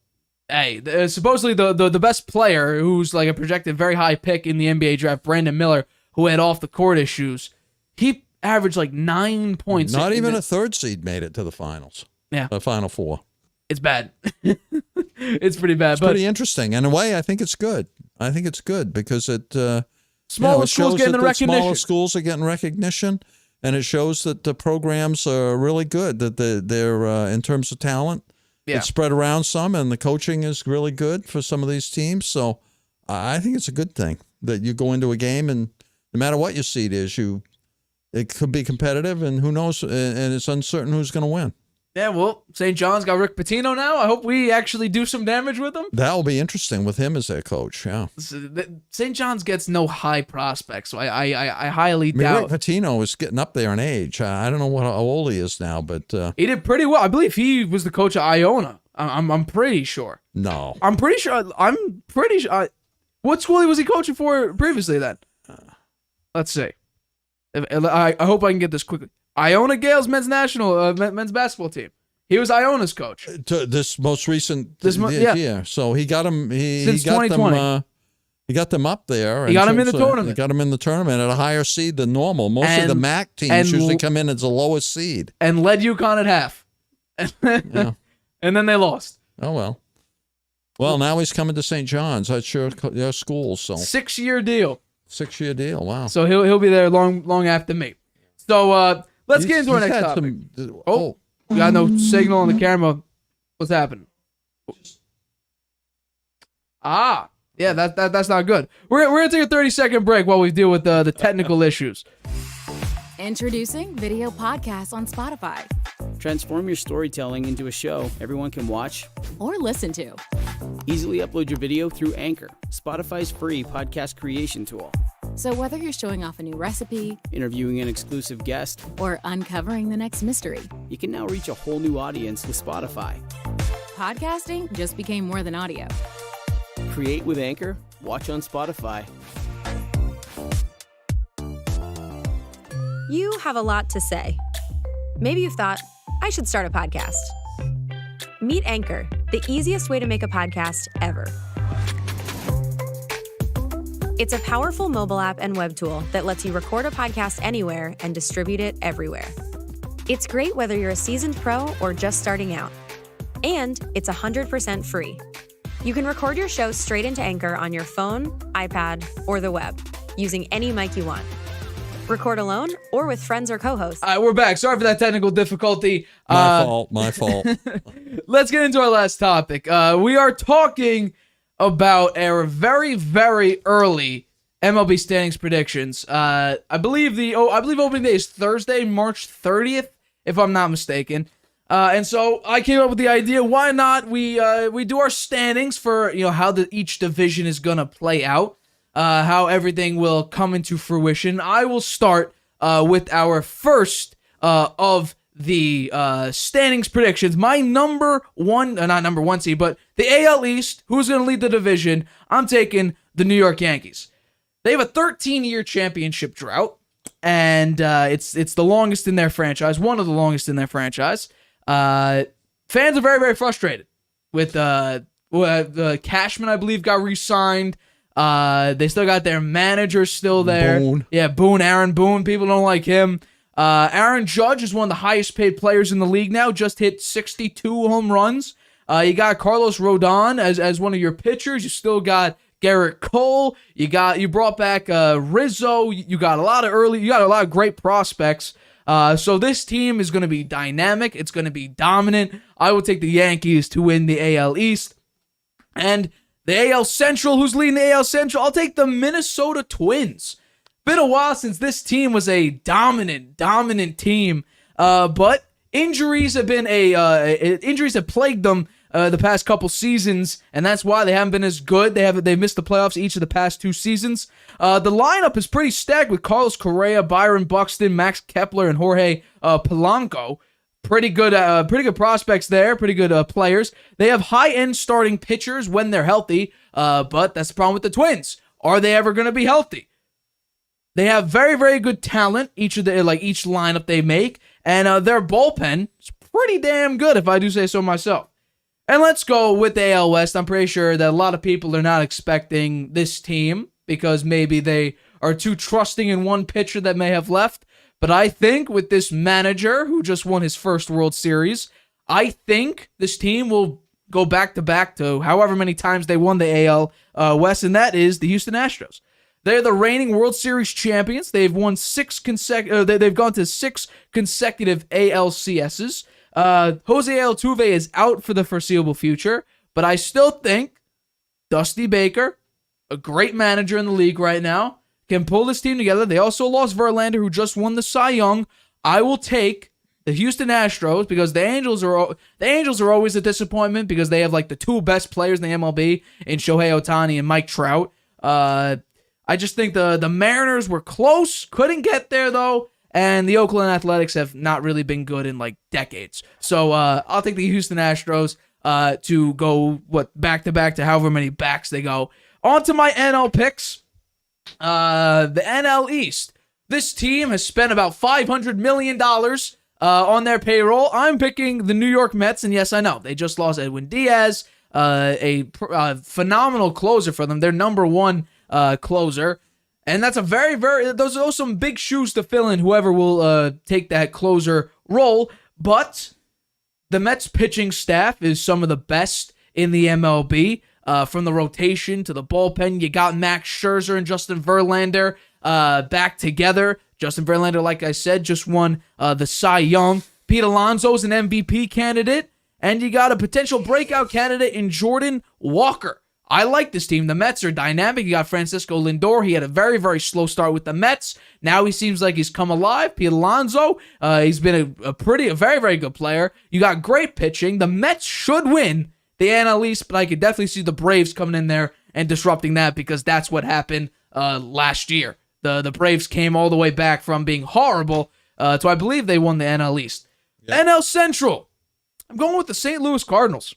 Hey, supposedly the best player who's like a projected very high pick in the NBA draft, Brandon Miller, who had off the court issues, he averaged like 9 points. Not even a 3rd seed made it to the finals. Yeah. The Final Four. It's bad. It's pretty bad. It's pretty interesting. In a way, I think it's good. I think it's good because it smaller schools getting the recognition. Smaller schools are getting recognition, and it shows that the programs are really good. That they're in terms of talent, it's spread around some, and the coaching is really good for some of these teams. So I think it's a good thing that you go into a game, and no matter what your seed is, it could be competitive, and who knows, and it's uncertain who's going to win. Yeah, well, St. John's got Rick Pitino now. I hope we actually do some damage with him. That will be interesting with him as their coach, yeah. St. John's gets no high prospects, so I highly doubt. Rick Pitino is getting up there in age. I don't know how old he is now, but... he did pretty well. I believe he was the coach of Iona. I'm pretty sure. No. I'm pretty sure. What school was he coaching for previously then? Let's see. I hope I can get this quickly. Iona Gales men's basketball team. He was Iona's coach. This most recent yeah. year. So he got him. Since He got 2020. them. He got them up there. He got him in the tournament. He got them in the tournament at a higher seed than normal. Most of the MAC teams usually come in as the lowest seed. And led UConn at half. Yeah. And then they lost. Oh, well. Well, now he's coming to St. John's. That's their school. So 6-year deal. 6-year deal. Wow. So he'll be there long after me. So let's get into our next topic. We got no signal on the camera. What's happening? Yeah, that's not good. We're gonna take a 30-second break while we deal with the technical issues. Introducing video podcasts on Spotify Transform your storytelling into a show everyone can watch. or listen to. Easily upload your video through Anchor, Spotify's free podcast creation tool. So whether you're showing off a new recipe Interviewing an exclusive guest, or uncovering the next mystery, you can now reach a whole new audience with Spotify. podcasting just became more than audio. Create with Anchor, watch on Spotify. You have a lot to say. Maybe you've thought, I should start a podcast. Meet Anchor, the easiest way to make a podcast ever. It's a powerful mobile app and web tool that lets you record a podcast anywhere and distribute it everywhere. It's great whether you're a seasoned pro or just starting out. And it's 100% free. You can record your show straight into Anchor on your phone, iPad, or the web, using any mic you want. Record alone or with friends or co-hosts. All right, we're back. Sorry for that technical difficulty. My fault. Let's get into our last topic. We are talking about our very, very early MLB standings predictions. I believe opening day is Thursday, March 30th, if I'm not mistaken. And so I came up with the idea, why not we do our standings for how each division is gonna play out. How everything will come into fruition. I will start with our first of the standings predictions. My not number one seed, but the AL East, who's going to lead the division, I'm taking the New York Yankees. They have a 13-year championship drought, and it's the longest in their franchise, one of the longest in their franchise. Fans are very, very frustrated with Cashman, I believe, got re-signed. They still got their manager still there. Boone. Yeah, Boone, Aaron Boone. People don't like him. Aaron Judge is one of the highest paid players in the league now. Just hit 62 home runs. You got Carlos Rodon as one of your pitchers. You still got Garrett Cole. You brought back Rizzo. You got a lot of great prospects. So this team is going to be dynamic. It's going to be dominant. I will take the Yankees to win the AL East. And the AL Central, who's leading the AL Central? I'll take the Minnesota Twins. Been a while since this team was a dominant team, but injuries have plagued them the past couple seasons, and that's why they haven't been as good. They've missed the playoffs each of the past 2 seasons. The lineup is pretty stacked with Carlos Correa, Byron Buxton, Max Kepler, and Jorge Polanco. Pretty good prospects there. Pretty good players. They have high-end starting pitchers when they're healthy, but that's the problem with the Twins. Are they ever going to be healthy? They have very, very good talent. Each lineup they make, and their bullpen is pretty damn good, if I do say so myself. And let's go with the AL West. I'm pretty sure that a lot of people are not expecting this team because maybe they are too trusting in one pitcher that may have left. But I think with this manager who just won his first World Series, I think this team will go back-to-back to however many times they won the AL West, and that is the Houston Astros. They're the reigning World Series champions. They've won they've gone to 6 consecutive ALCSs. Jose Altuve is out for the foreseeable future, but I still think Dusty Baker, a great manager in the league right now, can pull this team together. They also lost Verlander, who just won the Cy Young. I will take the Houston Astros because the Angels are always a disappointment because they have like the 2 best players in the MLB in Shohei Ohtani and Mike Trout. I just think the Mariners were close, couldn't get there though, and the Oakland Athletics have not really been good in like decades. So I'll take the Houston Astros to go back-to-back to however many backs they go. On to my NL picks. The NL East. This team has spent about $500 million on their payroll. I'm picking the New York Mets, and yes, I know, they just lost Edwin Diaz, a phenomenal closer for them, their number one closer. And that's a those are some big shoes to fill in, whoever will take that closer role. But the Mets pitching staff is some of the best in the MLB. From the rotation to the bullpen, you got Max Scherzer and Justin Verlander back together. Justin Verlander, like I said, just won the Cy Young. Pete Alonso's an MVP candidate. And you got a potential breakout candidate in Jordan Walker. I like this team. The Mets are dynamic. You got Francisco Lindor. He had a very, very slow start with the Mets. Now he seems like he's come alive. Pete Alonso, he's been a very, very good player. You got great pitching. The Mets should win the NL East, but I could definitely see the Braves coming in there and disrupting that because that's what happened last year. The Braves came all the way back from being horrible to I believe they won the NL East. Yep. NL Central. I'm going with the St. Louis Cardinals.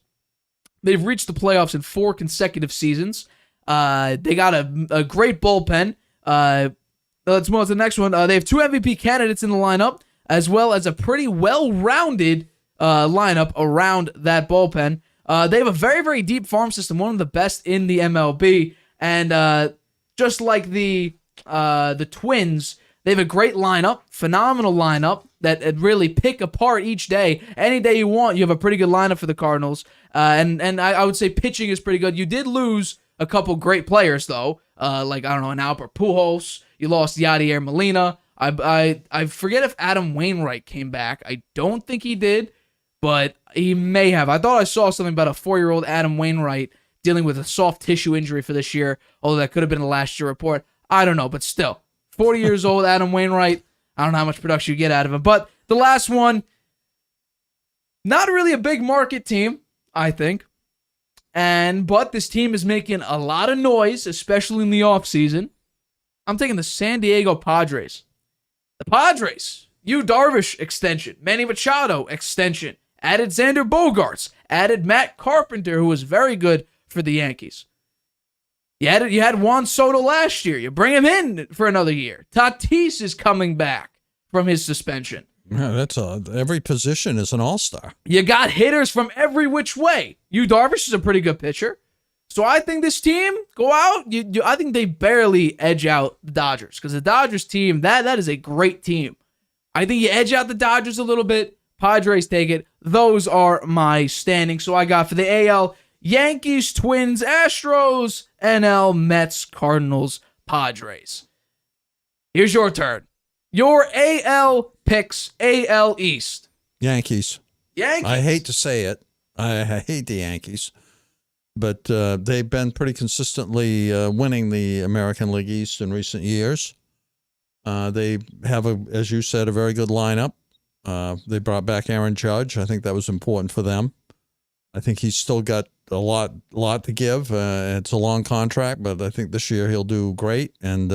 They've reached the playoffs in 4 consecutive seasons. They got a great bullpen. Let's move on to the next one. They have 2 MVP candidates in the lineup, as well as a pretty well-rounded lineup around that bullpen. They have a very, very deep farm system, one of the best in the MLB. And just like the Twins, they have a great lineup, phenomenal lineup that really pick apart each day. Any day you want, you have a pretty good lineup for the Cardinals. And I would say pitching is pretty good. You did lose a couple great players, though. Like, I don't know, an Albert Pujols. You lost Yadier Molina. I forget if Adam Wainwright came back. I don't think he did, but he may have. I thought I saw something about a 4-year-old Adam Wainwright dealing with a soft tissue injury for this year, although that could have been a last year report. I don't know, but still. 40 years old, Adam Wainwright. I don't know how much production you get out of him. But the last one, not really a big market team, I think. But this team is making a lot of noise, especially in the offseason. I'm taking the San Diego Padres. The Padres, Yu Darvish extension, Manny Machado extension, added Xander Bogaerts, added Matt Carpenter, who was very good for the Yankees. You had Juan Soto last year. You bring him in for another year. Tatis is coming back from his suspension. Yeah, every position is an all-star. You got hitters from every which way. Yu Darvish is a pretty good pitcher. So I think this team, go out. I think they barely edge out the Dodgers. Because the Dodgers team, that is a great team. I think you edge out the Dodgers a little bit. Padres take it. Those are my standings. So I got for the AL, Yankees, Twins, Astros, NL, Mets, Cardinals, Padres. Here's your turn. Your AL picks, AL East. Yankees. I hate to say it. I hate the Yankees. But they've been pretty consistently winning the American League East in recent years. They have, as you said, a very good lineup. They brought back Aaron Judge. I think that was important for them. I think he's still got a lot to give. It's a long contract, but I think this year he'll do great. And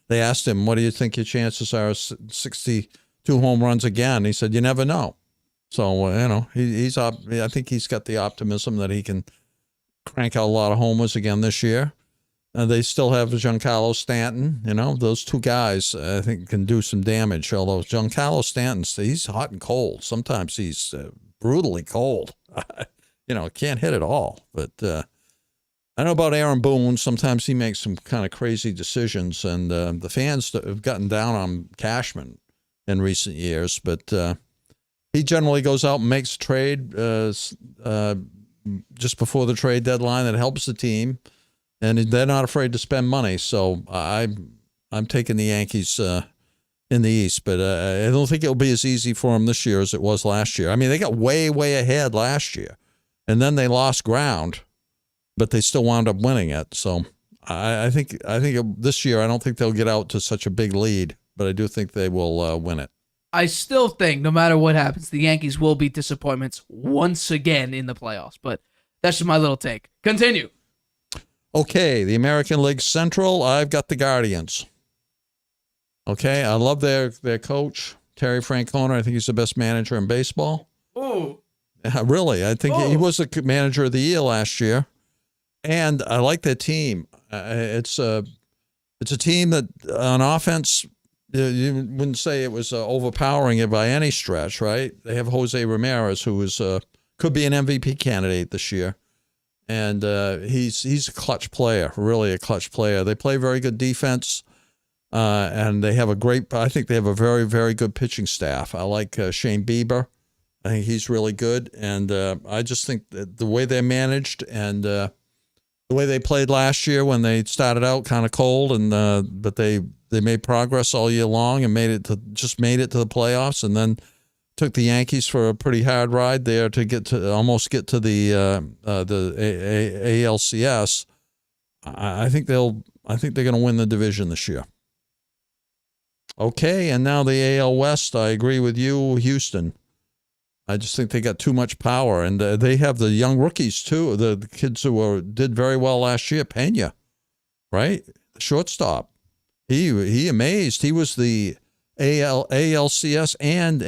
they asked him, what do you think your chances are of 62 home runs again? He said, you never know. So, he's up. I think he's got the optimism that he can crank out a lot of homers again this year. They still have Giancarlo Stanton. Those two guys, I think, can do some damage. Although Giancarlo Stanton, he's hot and cold. Sometimes he's brutally cold. Can't hit at all. But I know about Aaron Boone. Sometimes he makes some kind of crazy decisions, and the fans have gotten down on Cashman in recent years. But he generally goes out and makes a trade just before the trade deadline that helps the team, and they're not afraid to spend money. So I'm taking the Yankees in the East, but I don't think it'll be as easy for them this year as it was last year. I mean, they got way, way ahead last year. And then they lost ground, but they still wound up winning it. So I think this year, I don't think they'll get out to such a big lead, but I do think they will win it. I still think no matter what happens, the Yankees will be disappointments once again in the playoffs. But that's just my little take. Continue. Okay, the American League Central, I've got the Guardians. Okay, I love their coach, Terry Francona. I think he's the best manager in baseball. Ooh. Really, I think he was the manager of the year last year, and I like their team. It's a team that on offense, you wouldn't say it was overpowering it by any stretch, right? They have Jose Ramirez, who is could be an MVP candidate this year, and he's a clutch player, really a clutch player. They play very good defense, and they have I think they have a very, very good pitching staff. I like Shane Bieber. I think he's really good, and I just think that the way they're managed and the way they played last year when they started out kind of cold, and but they made progress all year long and made it to the playoffs, and then took the Yankees for a pretty hard ride there to almost get to the ALCS. I think they're going to win the division this year. Okay, and now the AL West. I agree with you, Houston. I just think they got too much power, and they have the young rookies too. The kids who did very well last year, Pena, right, the shortstop. He amazed. He was the ALCS and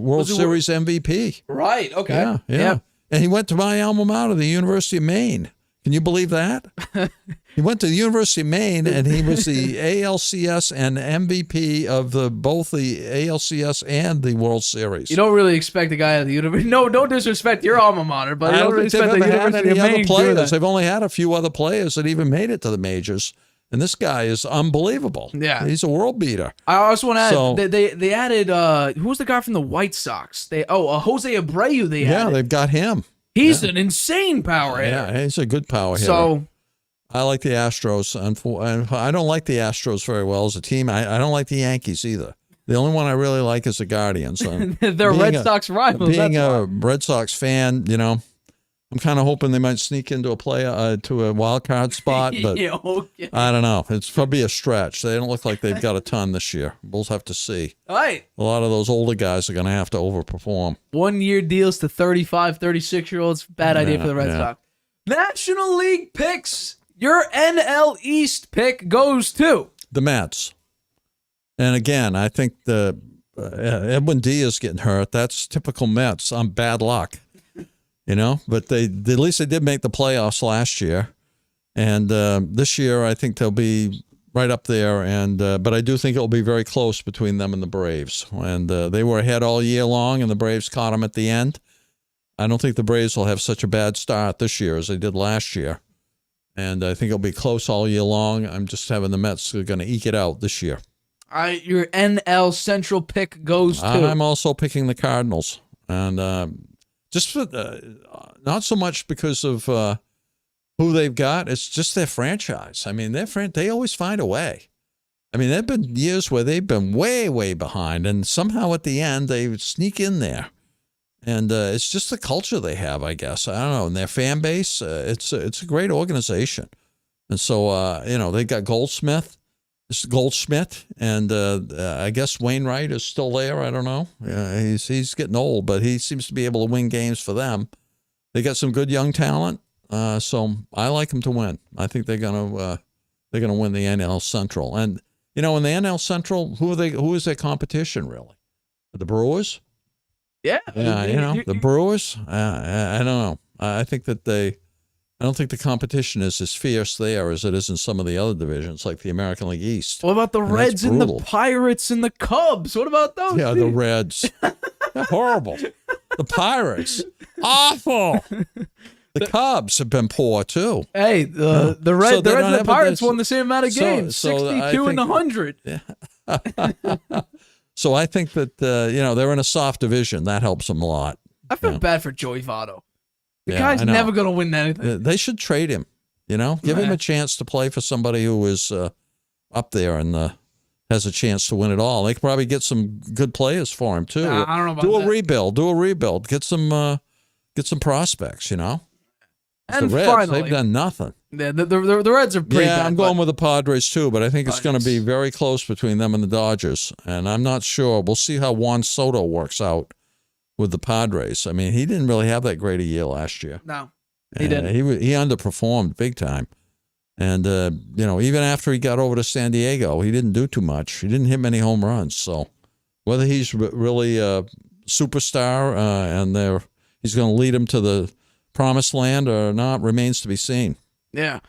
World Series MVP. Right. Okay. Yeah. And he went to my alma mater, the University of Maine. Can you believe that? He went to the University of Maine, and he was the ALCS and MVP of both the ALCS and the World Series. You don't really expect a guy at the university. No disrespect to your alma mater, but I you don't don't really think they've expect the ever had University any of other Maine to do players. that. They've only had a few other players that even made it to the majors. And this guy is unbelievable. Yeah. He's a world beater. I also want to add, So- they added, who was the guy from the White Sox? Jose Abreu they Yeah, added. they've got him. He's an insane power hitter. Yeah, he's a good power hitter. So, I like the Astros. I don't like the Astros very well as a team. I don't like the Yankees either. The only one I really like is the Guardians. they're Red Sox rivals. Being that's a why. Red Sox fan, I'm kind of hoping they might sneak into to a wild card spot, but Yeah, okay. I don't know. It's probably a stretch. They don't look like they've got a ton this year. We'll have to see. All right. A lot of those older guys are going to have to overperform. 1-year deals to 35, 36-year-olds. Bad idea for the Red Yeah. Sox. National League picks. Your NL East pick goes to The Mets. And again, I think Edwin Diaz getting hurt, that's typical Mets on bad luck. But at least they did make the playoffs last year. And this year, I think they'll be right up there. And but I do think it'll be very close between them and the Braves. And they were ahead all year long, and the Braves caught them at the end. I don't think the Braves will have such a bad start this year as they did last year. And I think it'll be close all year long. I'm just having the Mets are going to eke it out this year. All right, your NL Central pick goes to. I'm also picking the Cardinals. And just for not so much because of who they've got, it's just their franchise. I mean, they always find a way. I mean, there have been years where they've been way, way behind, and somehow at the end they sneak in there. And it's just the culture they have, I guess. I don't know. And their fan base, it's a great organization. And so, they got Goldschmidt, and I guess Wainwright is still there. I don't know. He's getting old, but he seems to be able to win games for them. They got some good young talent, so I like them to win. I think they're gonna win the NL Central. And in the NL Central, who is their competition really? The Brewers. Yeah. The Brewers. I don't know. I think that I don't think the competition is as fierce there as it is in some of the other divisions, like the American League East. What about the And Reds that's and the brutal. Pirates and the Cubs? What about those? Yeah, the teams? Reds. They're horrible. The Pirates. Awful. The Cubs have been poor, too. Hey, the So Reds they don't and the have Pirates this- won the same amount of games, so I 62 and think- 100. So I think that, they're in a soft division. That helps them a lot. I feel bad for Joey Votto. The Yeah, guy's I know. never going to win anything. They should trade him, give him a chance to play for somebody who is up there and has a chance to win it all. They could probably get some good players for him, too. Nah, I don't know about Do that. a rebuild. Get some prospects, And the Reds, finally, they've done nothing. the Reds are pretty Yeah, bad. I'm going with the Padres too, but I think it's going to be Padres. very close between them and the Dodgers. And I'm not sure. We'll see how Juan Soto works out with the Padres. I mean, he didn't really have that great a year last year. No, he And didn't. He underperformed big time. And, even after he got over to San Diego, he didn't do too much. He didn't hit many home runs. So whether he's really a superstar and he's going to lead him to the promised land or not remains to be seen. Yeah.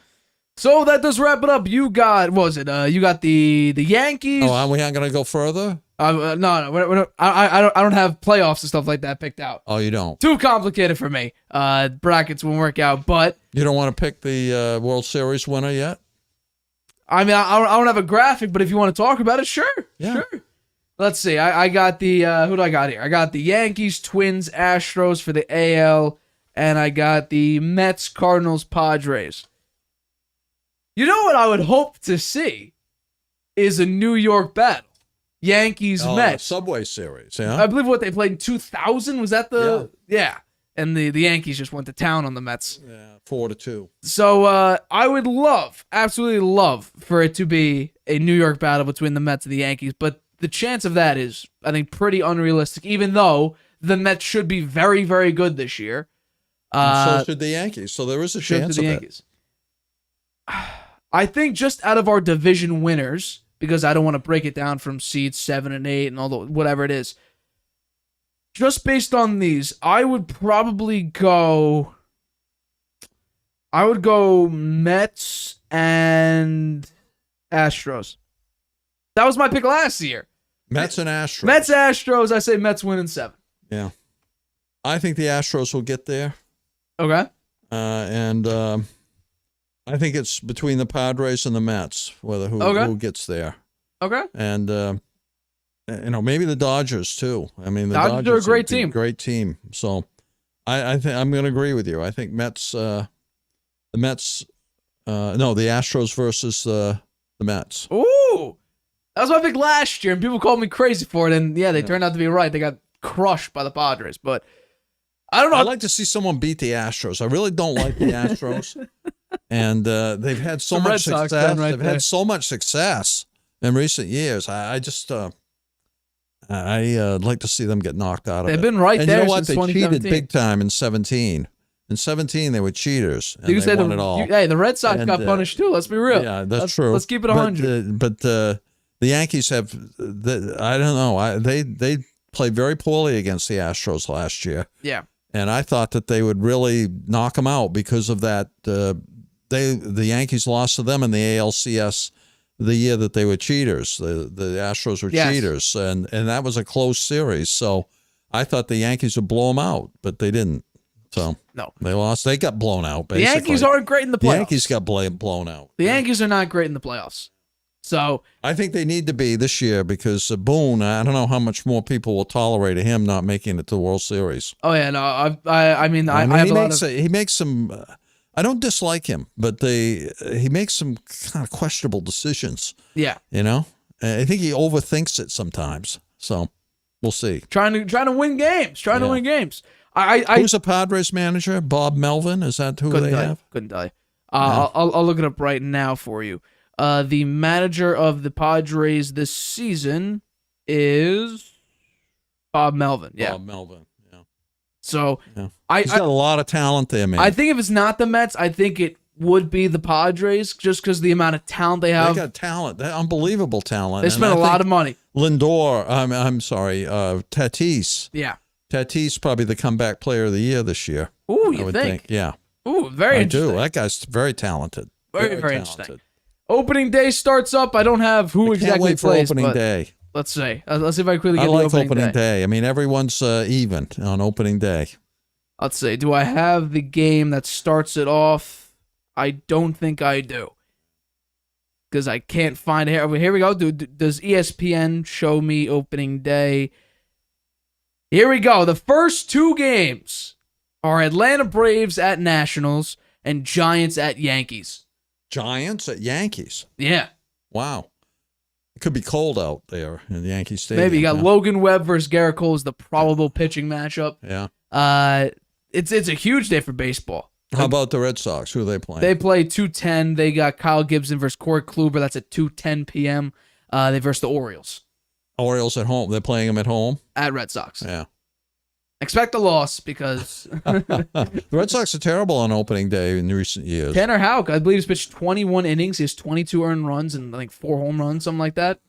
So that does wrap it up. You got, what was it? You got the Yankees. Oh, we aren't going to go further? No, I don't have playoffs and stuff like that picked out. Oh, you don't? Too complicated for me. Brackets won't work out, but You don't want to pick the World Series winner yet? I mean, I don't have a graphic, but if you want to talk about it, sure. Yeah. Sure. Let's see. I got the, who do I got here? I got the Yankees, Twins, Astros for the AL, and I got the Mets, Cardinals, Padres. You know what I would hope to see is a New York battle. Yankees, Mets. Subway Series, yeah. I believe what they played in 2000. Was that the... Yeah. And the Yankees just went to town on the Mets. Yeah, 4-2. So I would love, absolutely love, for it to be a New York battle between the Mets and the Yankees, but the chance of that is, I think, pretty unrealistic, even though the Mets should be very, very good this year. And so should the Yankees, so there is a chance of it. I think just out of our division winners, because I don't want to break it down from seeds 7 and 8 and all the whatever it is, just based on these, I would probably go... I would go Mets and Astros. That was my pick last year. Mets and Astros. Mets, Astros. I say Mets win in 7. Yeah. I think the Astros will get there. Okay. And I think it's between the Padres and the Mets, who gets there. Okay. And, maybe the Dodgers, too. I mean, the Dodgers are a great team. Great team. So I think I'm going to agree with you. I think the Astros versus the Mets. Ooh. That was my pick last year, and people called me crazy for it, and they turned out to be right. They got crushed by the Padres, but I don't know. I'd like to see someone beat the Astros. I really don't like the Astros. And they've had so much success. They've had so much success in recent years. I'd like to see them get knocked out of it. They've been right and there you know what? since They 2017. cheated big time in 17. In 17, they were cheaters, and You they say won it all. the Red Sox got punished too. Let's be real. Yeah, that's true. Let's keep it 100. But the Yankees have, I don't know. They played very poorly against the Astros last year. Yeah. And I thought that they would really knock them out because of that. The Yankees lost to them in the ALCS the year that they were cheaters. The Astros were cheaters, and that was a close series. So I thought the Yankees would blow them out, but they didn't. So no, they lost. They got blown out. Basically, the Yankees aren't great in the playoffs. The Yankees got blown out. The Yankees are not great in the playoffs. So I think they need to be this year because Boone. I don't know how much more people will tolerate him not making it to the World Series. Oh yeah, no, I mean, he makes some. I don't dislike him, but he makes some kind of questionable decisions. Yeah, I think he overthinks it sometimes. So we'll see. Trying to win games. To win games. Who's a Padres manager? Bob Melvin? Is that who they have? Couldn't tell you. I'll look it up right now for you. The manager of the Padres this season is Bob Melvin. Yeah, Bob Melvin. Yeah. So he's got a lot of talent there, man. I think if it's not the Mets, I think it would be the Padres, just because the amount of talent they have. They got talent. They unbelievable talent. They spent a lot of money. Lindor. I'm sorry. Tatis. Yeah. Tatis probably the comeback player of the year this year. Ooh, you think? Yeah. Ooh, very interesting. I do. That guy's very talented. Very interesting. Opening day starts up. I don't have who exactly wait for plays. opening day. Let's see. Let's see if I quickly get I like the opening day. I mean, everyone's even on opening day. Let's see. Do I have the game that starts it off? I don't think I do. Because I can't find it. Here we go. Does ESPN show me opening day? Here we go. The first 2 games are Atlanta Braves at Nationals and Giants at Yankees. Giants at Yankees. Yeah. Wow. It could be cold out there in the Yankee Stadium. Maybe you got Logan Webb versus Garrett Cole is the probable pitching matchup. Yeah. It's a huge day for baseball. How about the Red Sox? Who are they playing? They play 2:10. They got Kyle Gibson versus Corey Kluber. That's at 2:10 p.m. They versus the Orioles. Orioles at home. They're playing them at home? At Red Sox. Yeah. Expect a loss because the Red Sox are terrible on opening day in recent years. Tanner Houck, I believe, has pitched 21 innings. He has 22 earned runs and I think 4 home runs, something like that.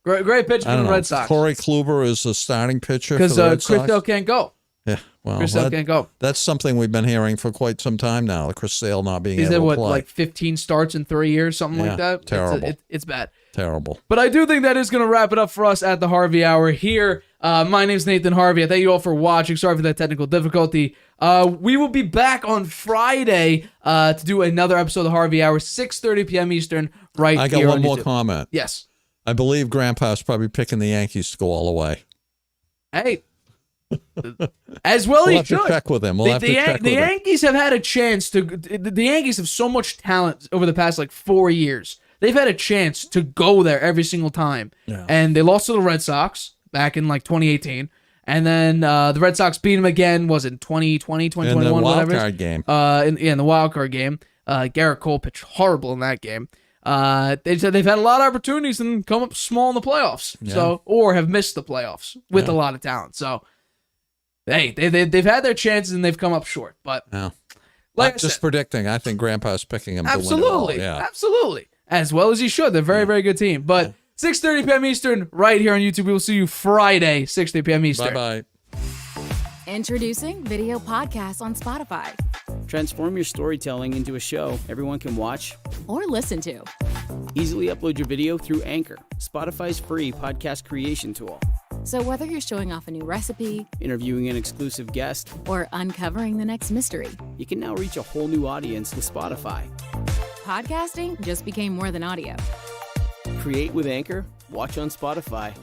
Great pitch for the Red Sox. Corey Kluber is the starting pitcher because for the Red Sox. Chris Sale can't go. Yeah, well, Chris Sale can't go. that's something we've been hearing for quite some time now. Chris Sale not being He's able at to what, play. like 15 starts in 3 years, something like that. Terrible. It's bad. Terrible. But I do think that is going to wrap it up for us at the Harvey Hour here. My name's Nathan Harvey. I thank you all for watching. Sorry for that technical difficulty. We will be back on Friday to do another episode of the Harvey Hour, 6:30 p.m. Eastern, right I got here one on more YouTube. comment. Yes. I believe Grandpa's probably picking the Yankees to go all the way. Hey. As well We'll he have to should. check with him. We'll have to check The with him. Yankees have had a chance to. The Yankees have so much talent over the past 4 years. They've had a chance to go there every single time, and they lost to the Red Sox back in 2018, and then the Red Sox beat them again. Was it 2020, 2021, in the wild whatever? card game. In the wild card game, Garrett Cole pitched horrible in that game. They said they've had a lot of opportunities and come up small in the playoffs, or have missed the playoffs with a lot of talent. So. Hey, they've had their chances and they've come up short. But like I just said, predicting, I think Grandpa's picking him to win it all. absolutely, absolutely, as well as he should. They're a very, very good team. But 6:30 p.m. Eastern, right here on YouTube. We will see you Friday, 6:30 p.m. Eastern. Bye-bye. Introducing video podcasts on Spotify Transform your storytelling into a show everyone can watch. or listen to. Easily upload your video through Anchor, Spotify's free podcast creation tool. So whether you're showing off a new recipe Interviewing an exclusive guest, or uncovering the next mystery, you can now reach a whole new audience with Spotify. podcasting just became more than audio. Create with Anchor, watch on Spotify.